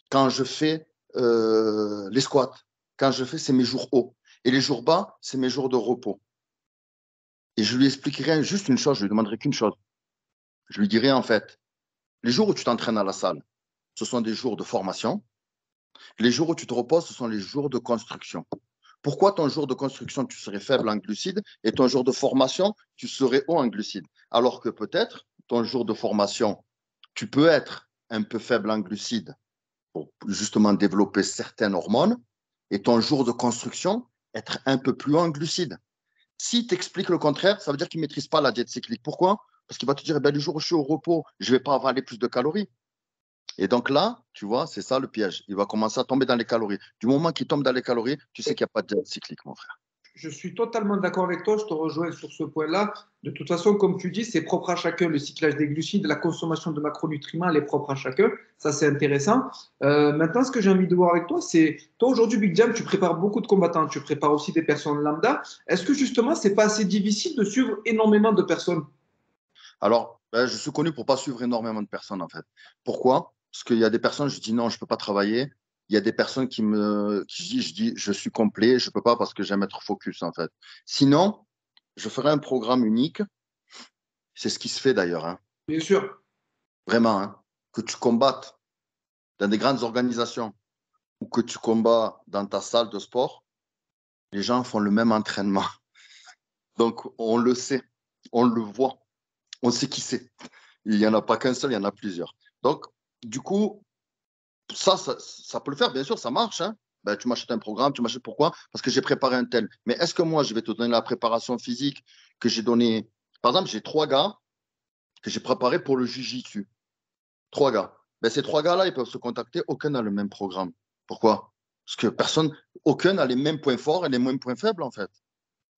quand je fais les squats. Quand je fais, c'est mes jours hauts. Et les jours bas, c'est mes jours de repos. Et je lui expliquerai juste une chose, je lui demanderai qu'une chose. Je lui dirai en fait, les jours où tu t'entraînes à la salle, ce sont des jours de formation. Les jours où tu te reposes, ce sont les jours de construction. Pourquoi ton jour de construction, tu serais faible en glucides et ton jour de formation, tu serais haut en glucides? Alors que peut-être, ton jour de formation, tu peux être un peu faible en glucides pour justement développer certaines hormones et ton jour de construction, être un peu plus haut en glucides. Si tu expliques le contraire, ça veut dire qu'il ne maîtrise pas la diète cyclique. Pourquoi? Parce qu'il va te dire, eh ben, le jour où je suis au repos, je ne vais pas avaler plus de calories. Et donc là, tu vois, c'est ça le piège. Il va commencer à tomber dans les calories. Du moment qu'il tombe dans les calories, tu sais qu'il n'y a pas de diète cyclique, mon frère. Je suis totalement d'accord avec toi, je te rejoins sur ce point-là. De toute façon, comme tu dis, c'est propre à chacun. Le cyclage des glucides, la consommation de macronutriments, elle est propre à chacun. Ça, c'est intéressant. Maintenant, ce que j'ai envie de voir avec toi, c'est, toi, aujourd'hui, Big Jam, tu prépares beaucoup de combattants, tu prépares aussi des personnes lambda. Est-ce que justement, c'est pas assez difficile de suivre énormément de personnes? Alors, ben, je suis connu pour ne pas suivre énormément de personnes, en fait. Pourquoi? Parce qu'il y a des personnes, je dis non, je ne peux pas travailler. Il y a des personnes je dis, je suis complet, je ne peux pas parce que j'aime être focus, en fait. Sinon, je ferai un programme unique. C'est ce qui se fait d'ailleurs, hein. Bien sûr. Vraiment, hein. Que tu combattes dans des grandes organisations ou que tu combats dans ta salle de sport, les gens font le même entraînement. Donc, on le sait, on le voit, on sait qui c'est. Il n'y en a pas qu'un seul, il y en a plusieurs. Donc, du coup, ça peut le faire, bien sûr, ça marche, hein. Ben, tu m'achètes un programme, tu m'achètes pourquoi? Parce que j'ai préparé un tel. Mais est-ce que moi, je vais te donner la préparation physique que j'ai donnée? Par exemple, j'ai 3 gars que j'ai préparés pour le jiu-jitsu. 3 gars. Ben, ces 3 gars-là, ils peuvent se contacter, aucun n'a le même programme. Pourquoi? Parce que personne, aucun n'a les mêmes points forts et les mêmes points faibles, en fait.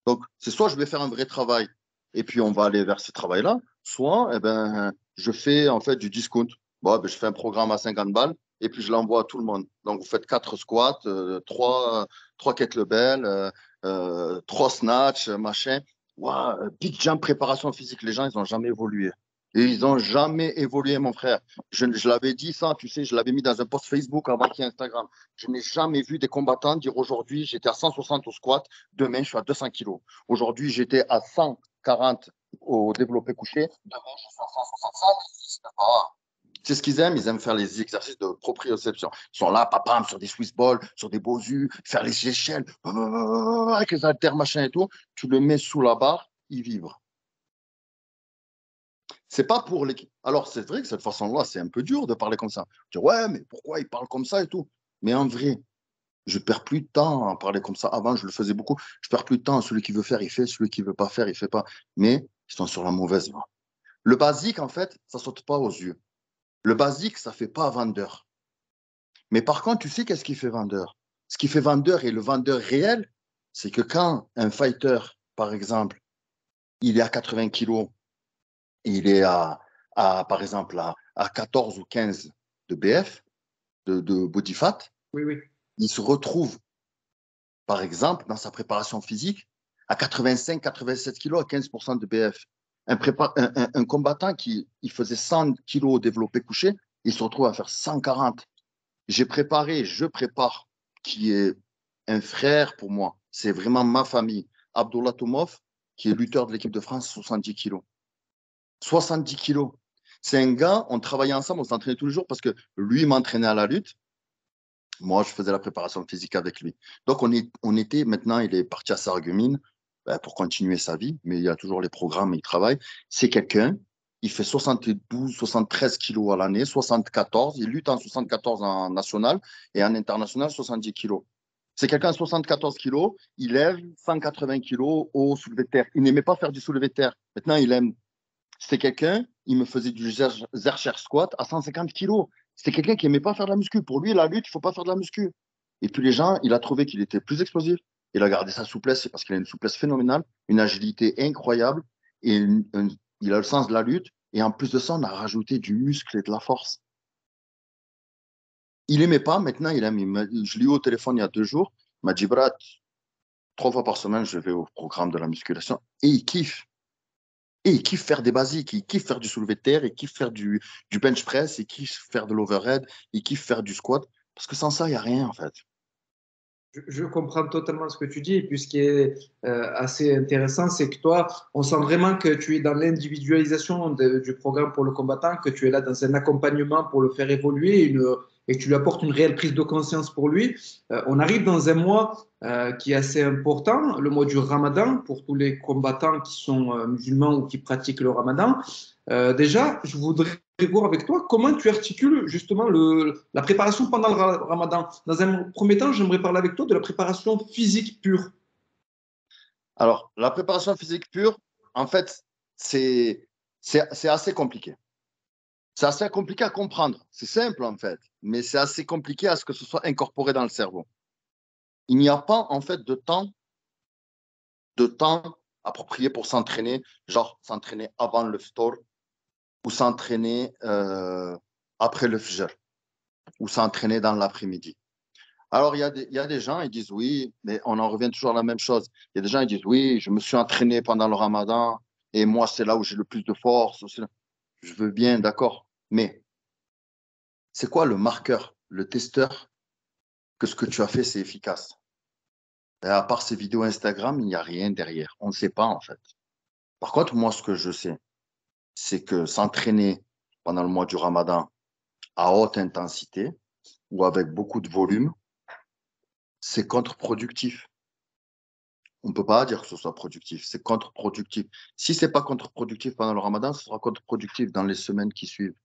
Donc, c'est soit je vais faire un vrai travail et puis on va aller vers ce travail-là, soit eh ben, je fais en fait du discount. Bon, ben, je fais un programme à 50 balles et puis je l'envoie à tout le monde. Donc, vous faites 4 squats, 3 kettlebells, 3 snatch, machin. Wow, big jump, préparation physique. Les gens, ils n'ont jamais évolué. Et ils n'ont jamais évolué, mon frère. Je l'avais dit ça, tu sais, je l'avais mis dans un post Facebook avant qu'il y ait Instagram. Je n'ai jamais vu des combattants dire aujourd'hui, j'étais à 160 au squat, demain, je suis à 200 kilos. Aujourd'hui, j'étais à 140 au développé couché, demain, je suis à 165. C'est ce qu'ils aiment, ils aiment faire les exercices de proprioception. Ils sont là, papam, sur des Swiss balls, sur des bosus, faire les échelles, avec les haltères, machin et tout. Tu le mets sous la barre, il vibre. C'est pas pour les. Alors, c'est vrai que cette façon-là, c'est un peu dur de parler comme ça. Tu dis, ouais, mais pourquoi il parle comme ça et tout? Mais en vrai, je perds plus de temps à parler comme ça. Avant, je le faisais beaucoup. Je perds plus de temps. Celui qui veut faire, il fait. Celui qui veut pas faire, il fait pas. Mais ils sont sur la mauvaise voie. Le basique, en fait, ça saute pas aux yeux. Le basique, ça fait pas vendeur. Mais par contre, tu sais qu'est-ce qui fait vendeur? Ce qui fait vendeur et le vendeur réel, c'est que quand un fighter, par exemple, il est à 80 kilos, il est par exemple, à 14 ou 15 de BF, de body fat, Oui, oui. il se retrouve, par exemple, dans sa préparation physique, à 85, 87 kilos, à 15% de BF. Un combattant qui il faisait 100 kilos au développé couché, il se retrouve à faire 140. Je prépare, qui est un frère pour moi. C'est vraiment ma famille. Abdullah Toumov, qui est lutteur de l'équipe de France, 70 kilos. 70 kilos. C'est un gars, on travaillait ensemble, on s'entraînait tous les jours parce que lui m'entraînait à la lutte. Moi, je faisais la préparation physique avec lui. Donc, on était, maintenant, il est parti à Sarreguemines pour continuer sa vie, mais il y a toujours les programmes, il travaille. C'est quelqu'un, il fait 72, 73 kilos à l'année, 74, il lutte en 74 en national et en international 70 kilos. C'est quelqu'un de 74 kilos, il lève 180 kilos au soulevé de terre. Il n'aimait pas faire du soulevé de terre. Maintenant, il aime. C'était quelqu'un, il me faisait du Zercher squat à 150 kilos. C'était quelqu'un qui n'aimait pas faire de la muscu. Pour lui, la lutte, il ne faut pas faire de la muscu. Et puis les gens, il a trouvé qu'il était plus explosif. Il a gardé sa souplesse, c'est parce qu'il a une souplesse phénoménale, une agilité incroyable, et il a le sens de la lutte. Et en plus de ça, on a rajouté du muscle et de la force. Il n'aimait pas, maintenant il aime. Je l'ai eu au téléphone il y a 2 jours. Il m'a dit, Brad, 3 fois par semaine, je vais au programme de la musculation. Et il kiffe. Et il kiffe faire des basiques, il kiffe faire du soulevé de terre, il kiffe faire du bench press, il kiffe faire de l'overhead, il kiffe faire du squat. Parce que sans ça, il n'y a rien, en fait. Je comprends totalement ce que tu dis. Et puis, ce qui est assez intéressant, c'est que toi, on sent vraiment que tu es dans l'individualisation du programme pour le combattant, que tu es là dans un accompagnement pour le faire évoluer et que tu lui apportes une réelle prise de conscience pour lui. On arrive dans un mois qui est assez important, le mois du Ramadan, pour tous les combattants qui sont musulmans ou qui pratiquent le Ramadan. Déjà, je voudrais voir avec toi comment tu articules justement la préparation pendant le Ramadan. Dans un premier temps, j'aimerais parler avec toi de la préparation physique pure. Alors, la préparation physique pure, en fait, c'est assez compliqué. C'est assez compliqué à comprendre. C'est simple, en fait, mais c'est assez compliqué à ce que ce soit incorporé dans le cerveau. Il n'y a pas, en fait, de temps approprié pour s'entraîner, genre s'entraîner avant le ftour ou s'entraîner après le fajr ou s'entraîner dans l'après-midi. Alors, il y a des gens, ils disent oui, mais on en revient toujours à la même chose. Il y a des gens, ils disent oui, je me suis entraîné pendant le ramadan et moi, c'est là où j'ai le plus de force. Je veux bien, d'accord. Mais c'est quoi le marqueur, le testeur que ce que tu as fait, c'est efficace? Et à part ces vidéos Instagram, il n'y a rien derrière. On ne sait pas, en fait. Par contre, moi, ce que je sais, c'est que s'entraîner pendant le mois du ramadan à haute intensité ou avec beaucoup de volume, c'est contre-productif. On ne peut pas dire que ce soit productif, c'est contre-productif. Si ce n'est pas contre-productif pendant le ramadan, ce sera contre-productif dans les semaines qui suivent.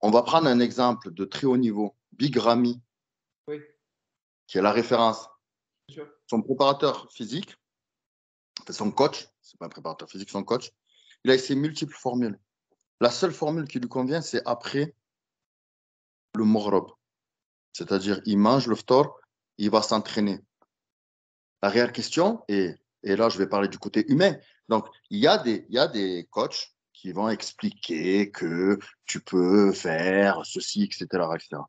On va prendre un exemple de très haut niveau. Big Ramy, Oui, qui est la référence. bien sûr. Son préparateur physique, son coach, c'est pas un préparateur physique, son coach, il a essayé multiples formules. La seule formule qui lui convient, c'est après le Maghrib. C'est-à-dire, il mange le ftor, il va s'entraîner. La réelle question, et là, je vais parler du côté humain. Donc, il y a des coachs qui vont expliquer que tu peux faire ceci, etc., etc.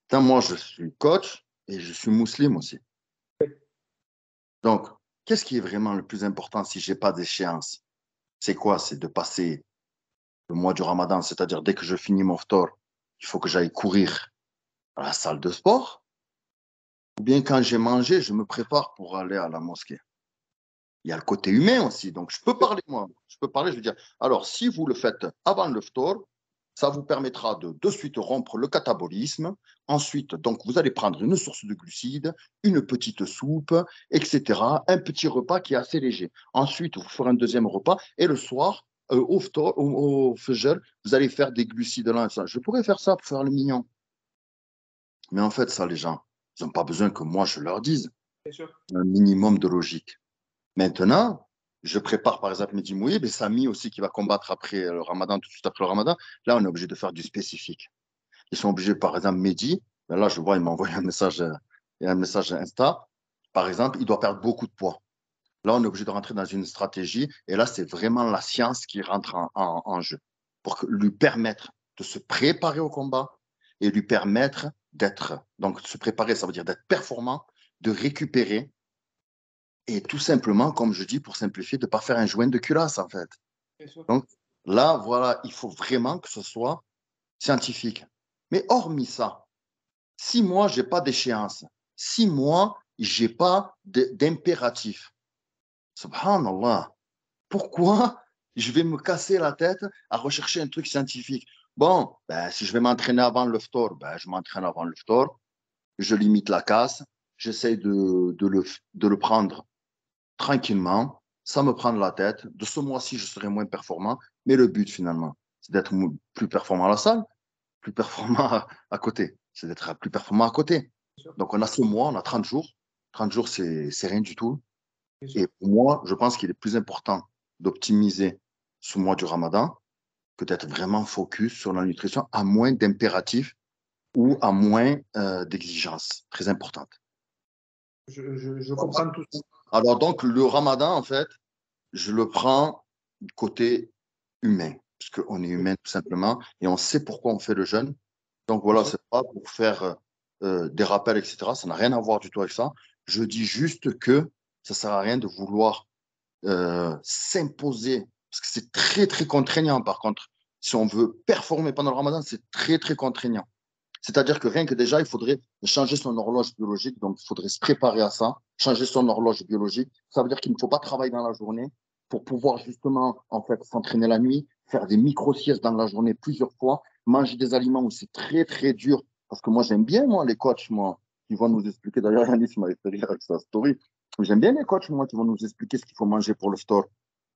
Putain, moi, je suis coach et je suis musulman aussi. Donc, qu'est-ce qui est vraiment le plus important si je n'ai pas d'échéance? C'est quoi? C'est de passer le mois du ramadan, c'est-à-dire dès que je finis mon ftor, il faut que j'aille courir à la salle de sport. Ou bien quand j'ai mangé, je me prépare pour aller à la mosquée. Il y a le côté humain aussi. Donc, je peux parler, moi. Je peux parler, je veux dire, alors, si vous le faites avant le ftor, ça vous permettra de suite rompre le catabolisme. Ensuite, donc, vous allez prendre une source de glucides, une petite soupe, etc. Un petit repas qui est assez léger. Ensuite, vous ferez un deuxième repas. Et le soir, au ftor, au fajr, vous allez faire des glucides là. Ça. Je pourrais faire ça pour faire le mignon. Mais en fait, ça, les gens, ils n'ont pas besoin que moi, je leur dise. Bien sûr. Un minimum de logique. Maintenant, je prépare par exemple Mehdi Mouhib et Samy aussi qui va combattre après le Ramadan, tout de suite après le Ramadan. Là, on est obligé de faire du spécifique. Ils sont obligés, par exemple, Mehdi, ben là, je vois, il m'a envoyé un message Insta. Par exemple, il doit perdre beaucoup de poids. Là, on est obligé de rentrer dans une stratégie et là, c'est vraiment la science qui rentre en jeu pour lui permettre de se préparer au combat et lui permettre d'être, donc se préparer, ça veut dire d'être performant, de récupérer et tout simplement, comme je dis, pour simplifier, de ne pas faire un joint de culasse, en fait. Bien sûr. Donc là, voilà, il faut vraiment que ce soit scientifique. Mais hormis ça, si moi, je n'ai pas d'échéance, si moi, je n'ai pas d'impératif, subhanallah, pourquoi je vais me casser la tête à rechercher un truc scientifique? Bon, ben, si je vais m'entraîner avant le ftor, ben, je m'entraîne avant le ftor, je limite la casse, j'essaie de le prendre tranquillement, sans me prendre la tête. De ce mois-ci, je serai moins performant. Mais le but, finalement, c'est d'être plus performant à la salle, plus performant à côté. C'est d'être plus performant à côté. Bien sûr. Donc, on a ce mois, on a 30 jours. 30 jours, c'est rien du tout. Bien sûr. Et pour moi, je pense qu'il est plus important d'optimiser ce mois du ramadan que d'être vraiment focus sur la nutrition à moins d'impératifs ou à moins d'exigences très importantes. Je comprends tout ça. Alors, donc, le ramadan, en fait, je le prends du côté humain, parce qu'on est humain tout simplement, et on sait pourquoi on fait le jeûne. Donc Bien voilà, sûr. c'est pas pour faire des rappels, etc. Ça n'a rien à voir du tout avec ça. Je dis juste que ça sert à rien de vouloir s'imposer, parce que c'est très, très contraignant par contre. Si on veut performer pendant le ramadan, c'est très, très contraignant. C'est-à-dire que rien que déjà, il faudrait changer son horloge biologique. Donc, il faudrait se préparer à ça, changer son horloge biologique. Ça veut dire qu'il ne faut pas travailler dans la journée pour pouvoir justement, en fait, s'entraîner la nuit, faire des micro-siestes dans la journée plusieurs fois, manger des aliments où c'est très, très dur. Parce que moi, j'aime bien, moi, les coachs, moi, qui vont nous expliquer. D'ailleurs, Yanis m'a fait rire avec sa story. J'aime bien les coachs, moi, qui vont nous expliquer ce qu'il faut manger pour le store.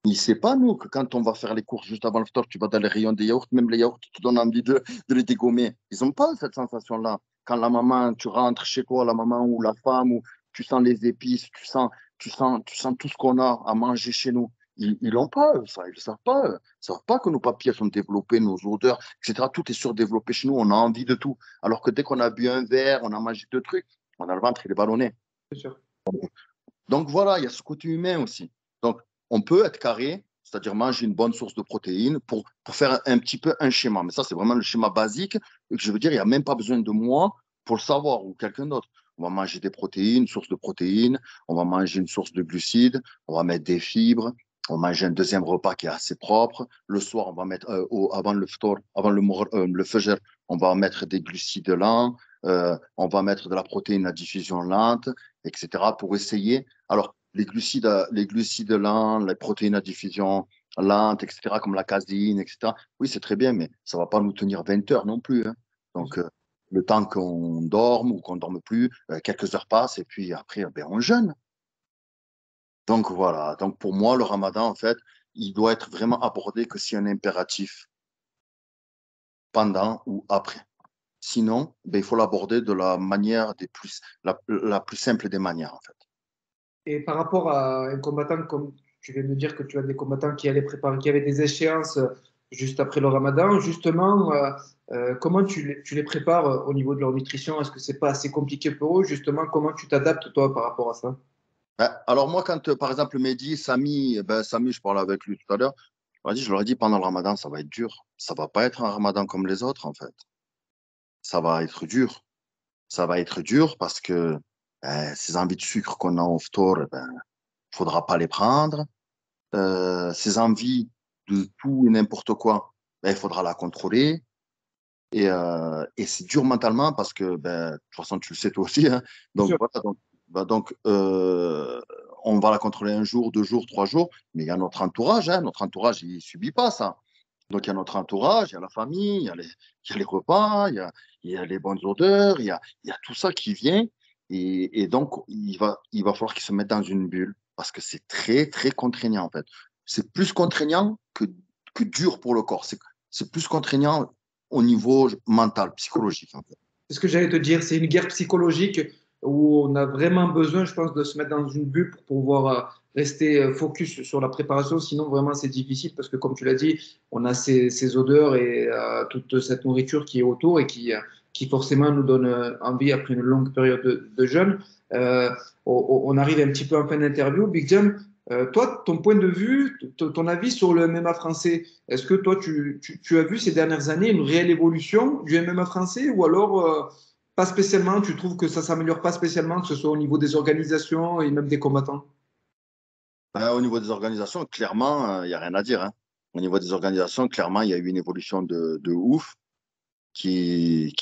Il ne sait pas, nous, que quand on va faire les courses juste avant le store, tu vas dans les rayons des yaourts, même les yaourts qui te donnent envie de les dégommer. Ils n'ont pas cette sensation-là. Quand la maman, tu rentres chez toi, la maman ou la femme, ou tu sens les épices, tu sens tout ce qu'on a à manger chez nous. Ils l'ont pas, eux, ça. Ils ne savent pas. Eux. Ils ne savent pas que nos papiers sont développés, nos odeurs, etc. Tout est surdéveloppé chez nous. On a envie de tout. Alors que dès qu'on a bu un verre, on a mangé deux trucs, on a le ventre, il est ballonné. C'est sûr. Donc voilà, il y a ce côté humain aussi. Donc on peut être carré, c'est-à-dire manger une bonne source de protéines pour faire un petit peu un schéma. Mais ça, c'est vraiment le schéma basique. Et que je veux dire, il n'y a même pas besoin de moi pour le savoir ou quelqu'un d'autre. On va manger des protéines, une source de protéines, on va manger une source de glucides, on va mettre des fibres, on va manger un deuxième repas qui est assez propre. Le soir, on va mettre, avant le ftor, avant le fajr, on va mettre des glucides lents, on va mettre de la protéine à diffusion lente, etc. pour essayer. Alors, les glucides lents, les protéines à diffusion lente, etc., comme la caséine, etc. Oui, c'est très bien, mais ça ne va pas nous tenir 20 heures non plus. Hein. Donc, le temps qu'on dorme ou qu'on ne dorme plus, quelques heures passent et puis après, ben, on jeûne. Donc, voilà. Donc, pour moi, le ramadan, en fait, il doit être vraiment abordé que s'il y a un impératif pendant ou après. Sinon, ben, il faut l'aborder de la manière la plus simple des manières, en fait. Et par rapport à un combattant, comme tu viens de dire que tu as des combattants qui allaient préparer, qui avaient des échéances juste après le ramadan, justement, comment tu les prépares au niveau de leur nutrition? Est-ce que c'est pas assez compliqué pour eux? Justement, comment tu t'adaptes toi par rapport à ça? Ouais. Alors moi, quand par exemple Mehdi, Samy, ben, Samy, je parlais avec lui tout à l'heure, je leur ai dit pendant le ramadan, ça va être dur. Ça va pas être un ramadan comme les autres, en fait. Ça va être dur. Ça va être dur parce que ces envies de sucre qu'on a au phtor, ben, faudra pas les prendre. Ces envies de tout et n'importe quoi, ben, il faudra la contrôler. Et c'est dur mentalement parce que, ben, de toute façon, tu le sais toi aussi. Hein. Bien Donc, sûr. voilà, on va la contrôler un jour, 2 jours, 3 jours, mais il y a notre entourage. Hein. Notre entourage, il ne subit pas ça. Donc, il y a notre entourage, il y a la famille, il y a les repas, il y a les bonnes odeurs, il y a tout ça qui vient. Et donc, il va falloir qu'ils se mettent dans une bulle parce que c'est très, très contraignant, en fait. C'est plus contraignant que dur pour le corps. C'est plus contraignant au niveau mental, psychologique, en fait. C'est ce que j'allais te dire, c'est une guerre psychologique où on a vraiment besoin, je pense, de se mettre dans une bulle pour pouvoir rester focus sur la préparation. Sinon, vraiment, c'est difficile parce que, comme tu l'as dit, on a ces odeurs et toute cette nourriture qui est autour et qui forcément nous donne envie après une longue période de jeûne. Euh, on arrive un petit peu en fin d'interview. Big Jam, toi, ton point de vue, ton avis sur le MMA français, est-ce que toi, tu as vu ces dernières années une réelle évolution du MMA français ou alors pas spécialement, tu trouves que ça s'améliore pas spécialement, que ce soit au niveau des organisations et même des combattants? Ben, au niveau des organisations, clairement, il n'y a rien à dire. Hein. Au niveau des organisations, clairement, il y a eu une évolution de ouf qui...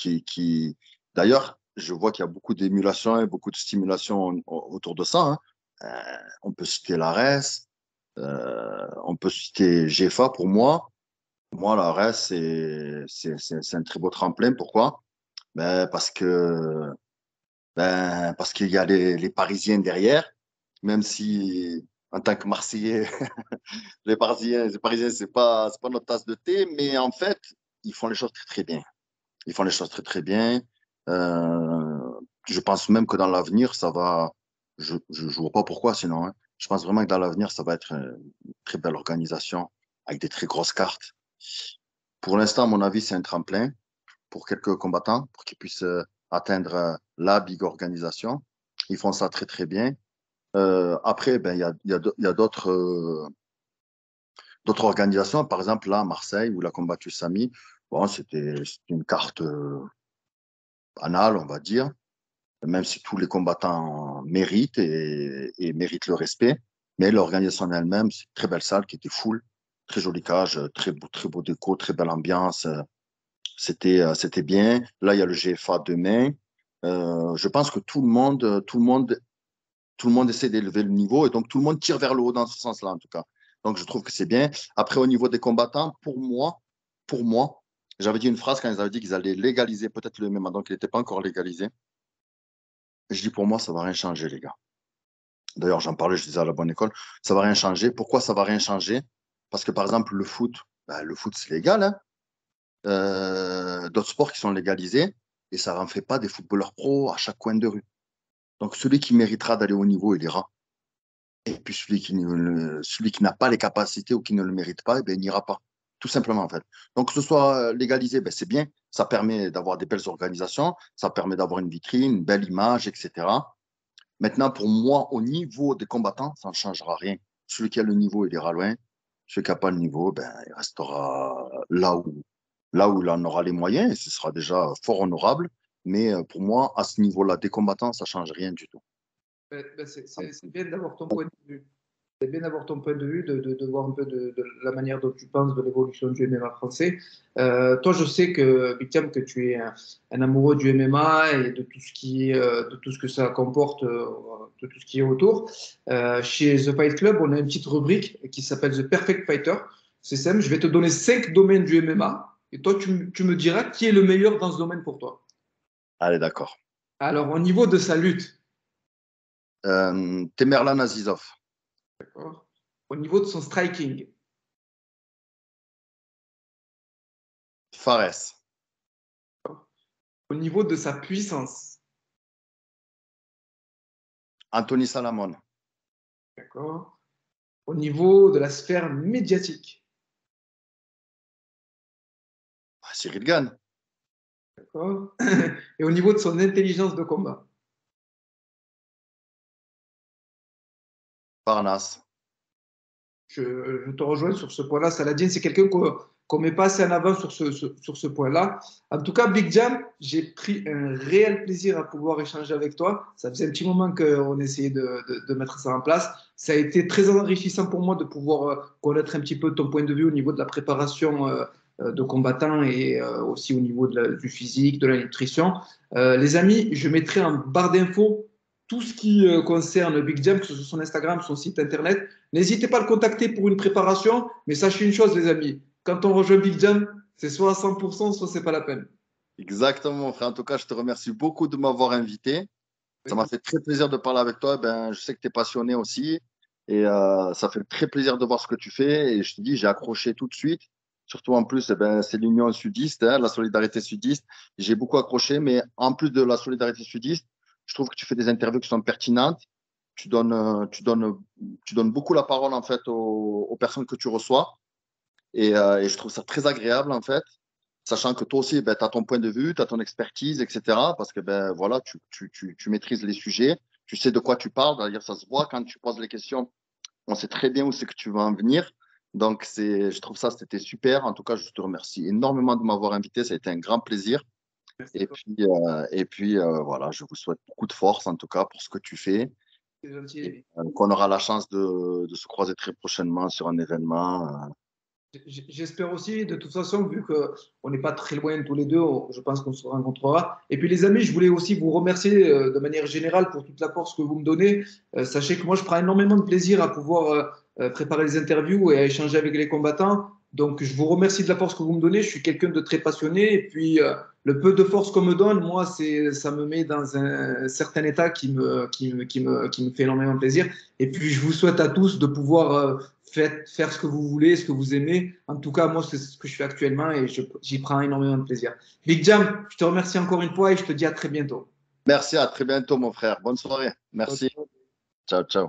D'ailleurs, je vois qu'il y a beaucoup d'émulation et beaucoup de stimulation autour de ça. Hein. On peut citer l'ARES, on peut citer GFA pour moi. Pour moi, l'ARES, c'est un très beau tremplin. Pourquoi? Ben, parce qu'il y a les Parisiens derrière, même si en tant que Marseillais, les Parisiens, c'est pas notre tasse de thé, mais en fait, ils font les choses très, très bien. Ils font les choses très, très bien. Euh, je pense même que dans l'avenir, ça va. Je vois pas pourquoi sinon. Hein. Je pense vraiment que dans l'avenir, ça va être une très belle organisation avec des très grosses cartes. Pour l'instant, à mon avis, c'est un tremplin pour quelques combattants pour qu'ils puissent atteindre la big organisation. Ils font ça très, très bien. Après, ben, il y a d'autres organisations. Par exemple, là, à Marseille, où il a combattu Samy, bon, c'était une carte banale, on va dire, même si tous les combattants méritent et méritent le respect. Mais l'organisation elle-même, c'est une très belle salle qui était full, très jolie cage, très beau déco, très belle ambiance. C'était bien. Là, il y a le GFA demain. Je pense que tout le monde essaie d'élever le niveau et donc tout le monde tire vers le haut dans ce sens-là, en tout cas. Donc, je trouve que c'est bien. Après, au niveau des combattants, pour moi, j'avais dit une phrase quand ils avaient dit qu'ils allaient légaliser peut-être le MMA, donc il n'était pas encore légalisé. Je dis pour moi, ça ne va rien changer, les gars. D'ailleurs, j'en parlais, je disais à la bonne école, ça ne va rien changer. Pourquoi ça ne va rien changer? Parce que, par exemple, le foot, c'est légal, hein. D'autres sports qui sont légalisés et ça n'en fait pas des footballeurs pros à chaque coin de rue. Donc, celui qui méritera d'aller au niveau, il ira. Et puis, celui qui n'a pas les capacités ou qui ne le mérite pas, eh bien, il n'ira pas. Tout simplement, en fait. Donc, que ce soit légalisé, ben, c'est bien. Ça permet d'avoir des belles organisations, ça permet d'avoir une vitrine, une belle image, etc. Maintenant, pour moi, au niveau des combattants, ça ne changera rien. Celui qui a le niveau, il ira loin. Celui qui n'a pas le niveau, ben, il restera là où il en aura les moyens et ce sera déjà fort honorable. Mais pour moi, à ce niveau-là, des combattants, ça ne change rien du tout. C'est bien d'avoir ton point de vue. C'est bien d'avoir ton point de vue, de voir un peu de la manière dont tu penses de l'évolution du MMA français. Toi, je sais que, Victor, que tu es un amoureux du MMA et de tout ce qui est, de tout ce que ça comporte, de tout ce qui est autour. Chez The Fight Club, on a une petite rubrique qui s'appelle The Perfect Fighter. C'est simple, je vais te donner 5 domaines du MMA et toi, tu me diras qui est le meilleur dans ce domaine pour toi. Allez, d'accord. Alors, au niveau de sa lutte, Temerlan Azizov. d'accord. Au niveau de son striking, Fares. au niveau de sa puissance, Anthony Salamon. d'accord. Au niveau de la sphère médiatique, Cyril Gann. d'accord. Et au niveau de son intelligence de combat. Parnasse. Je te rejoins sur ce point-là. Saladin, c'est quelqu'un qu'on met pas assez en avant sur ce point-là. En tout cas, Big Jam, j'ai pris un réel plaisir à pouvoir échanger avec toi. Ça faisait un petit moment qu'on essayait de mettre ça en place. Ça a été très enrichissant pour moi de pouvoir connaître un petit peu ton point de vue au niveau de la préparation de combattants et aussi au niveau du physique, de la nutrition. Les amis, je mettrai en barre d'infos tout ce qui concerne Big Jam, que ce soit son Instagram, son site internet. N'hésitez pas à le contacter pour une préparation, mais sachez une chose, les amis, quand on rejoint Big Jam, c'est soit à 100%, soit c'est pas la peine. Exactement, frère. En tout cas, je te remercie beaucoup de m'avoir invité. Ça m'a fait très plaisir de parler avec toi. Ben, je sais que tu es passionné aussi. Et ça fait très plaisir de voir ce que tu fais. Et je te dis, j'ai accroché tout de suite. Surtout en plus, eh ben, c'est l'Union sudiste, hein, la solidarité sudiste. J'ai beaucoup accroché. Mais en plus de la solidarité sudiste, je trouve que tu fais des interviews qui sont pertinentes. Tu donnes, tu donnes beaucoup la parole en fait aux personnes que tu reçois. Et je trouve ça très agréable en fait, sachant que toi aussi, ben, tu as ton point de vue, tu as ton expertise, etc. Parce que ben, voilà, tu maîtrises les sujets, tu sais de quoi tu parles. D'ailleurs, ça se voit quand tu poses les questions, on sait très bien où c'est que tu vas en venir. Donc, je trouve ça, c'était super. En tout cas, je te remercie énormément de m'avoir invité. Ça a été un grand plaisir. Et puis, voilà, je vous souhaite beaucoup de force, en tout cas, pour ce que tu fais. C'est Et gentil. qu'on aura la chance de se croiser très prochainement sur un événement. J'espère aussi, de toute façon, vu qu'on n'est pas très loin tous les deux, je pense qu'on se rencontrera. Et puis les amis, je voulais aussi vous remercier de manière générale pour toute la force que vous me donnez. Sachez que moi, je prends énormément de plaisir à pouvoir préparer les interviews et à échanger avec les combattants. Donc, je vous remercie de la force que vous me donnez. Je suis quelqu'un de très passionné. Et puis, le peu de force qu'on me donne, moi, ça me met dans un certain état qui me fait énormément plaisir. Et puis, je vous souhaite à tous de pouvoir faire ce que vous voulez, ce que vous aimez. En tout cas, moi, c'est ce que je fais actuellement et j'y prends énormément de plaisir. Big Jam, je te remercie encore une fois et je te dis à très bientôt. Merci, à très bientôt, mon frère. Bonne soirée. Merci. Ciao, ciao.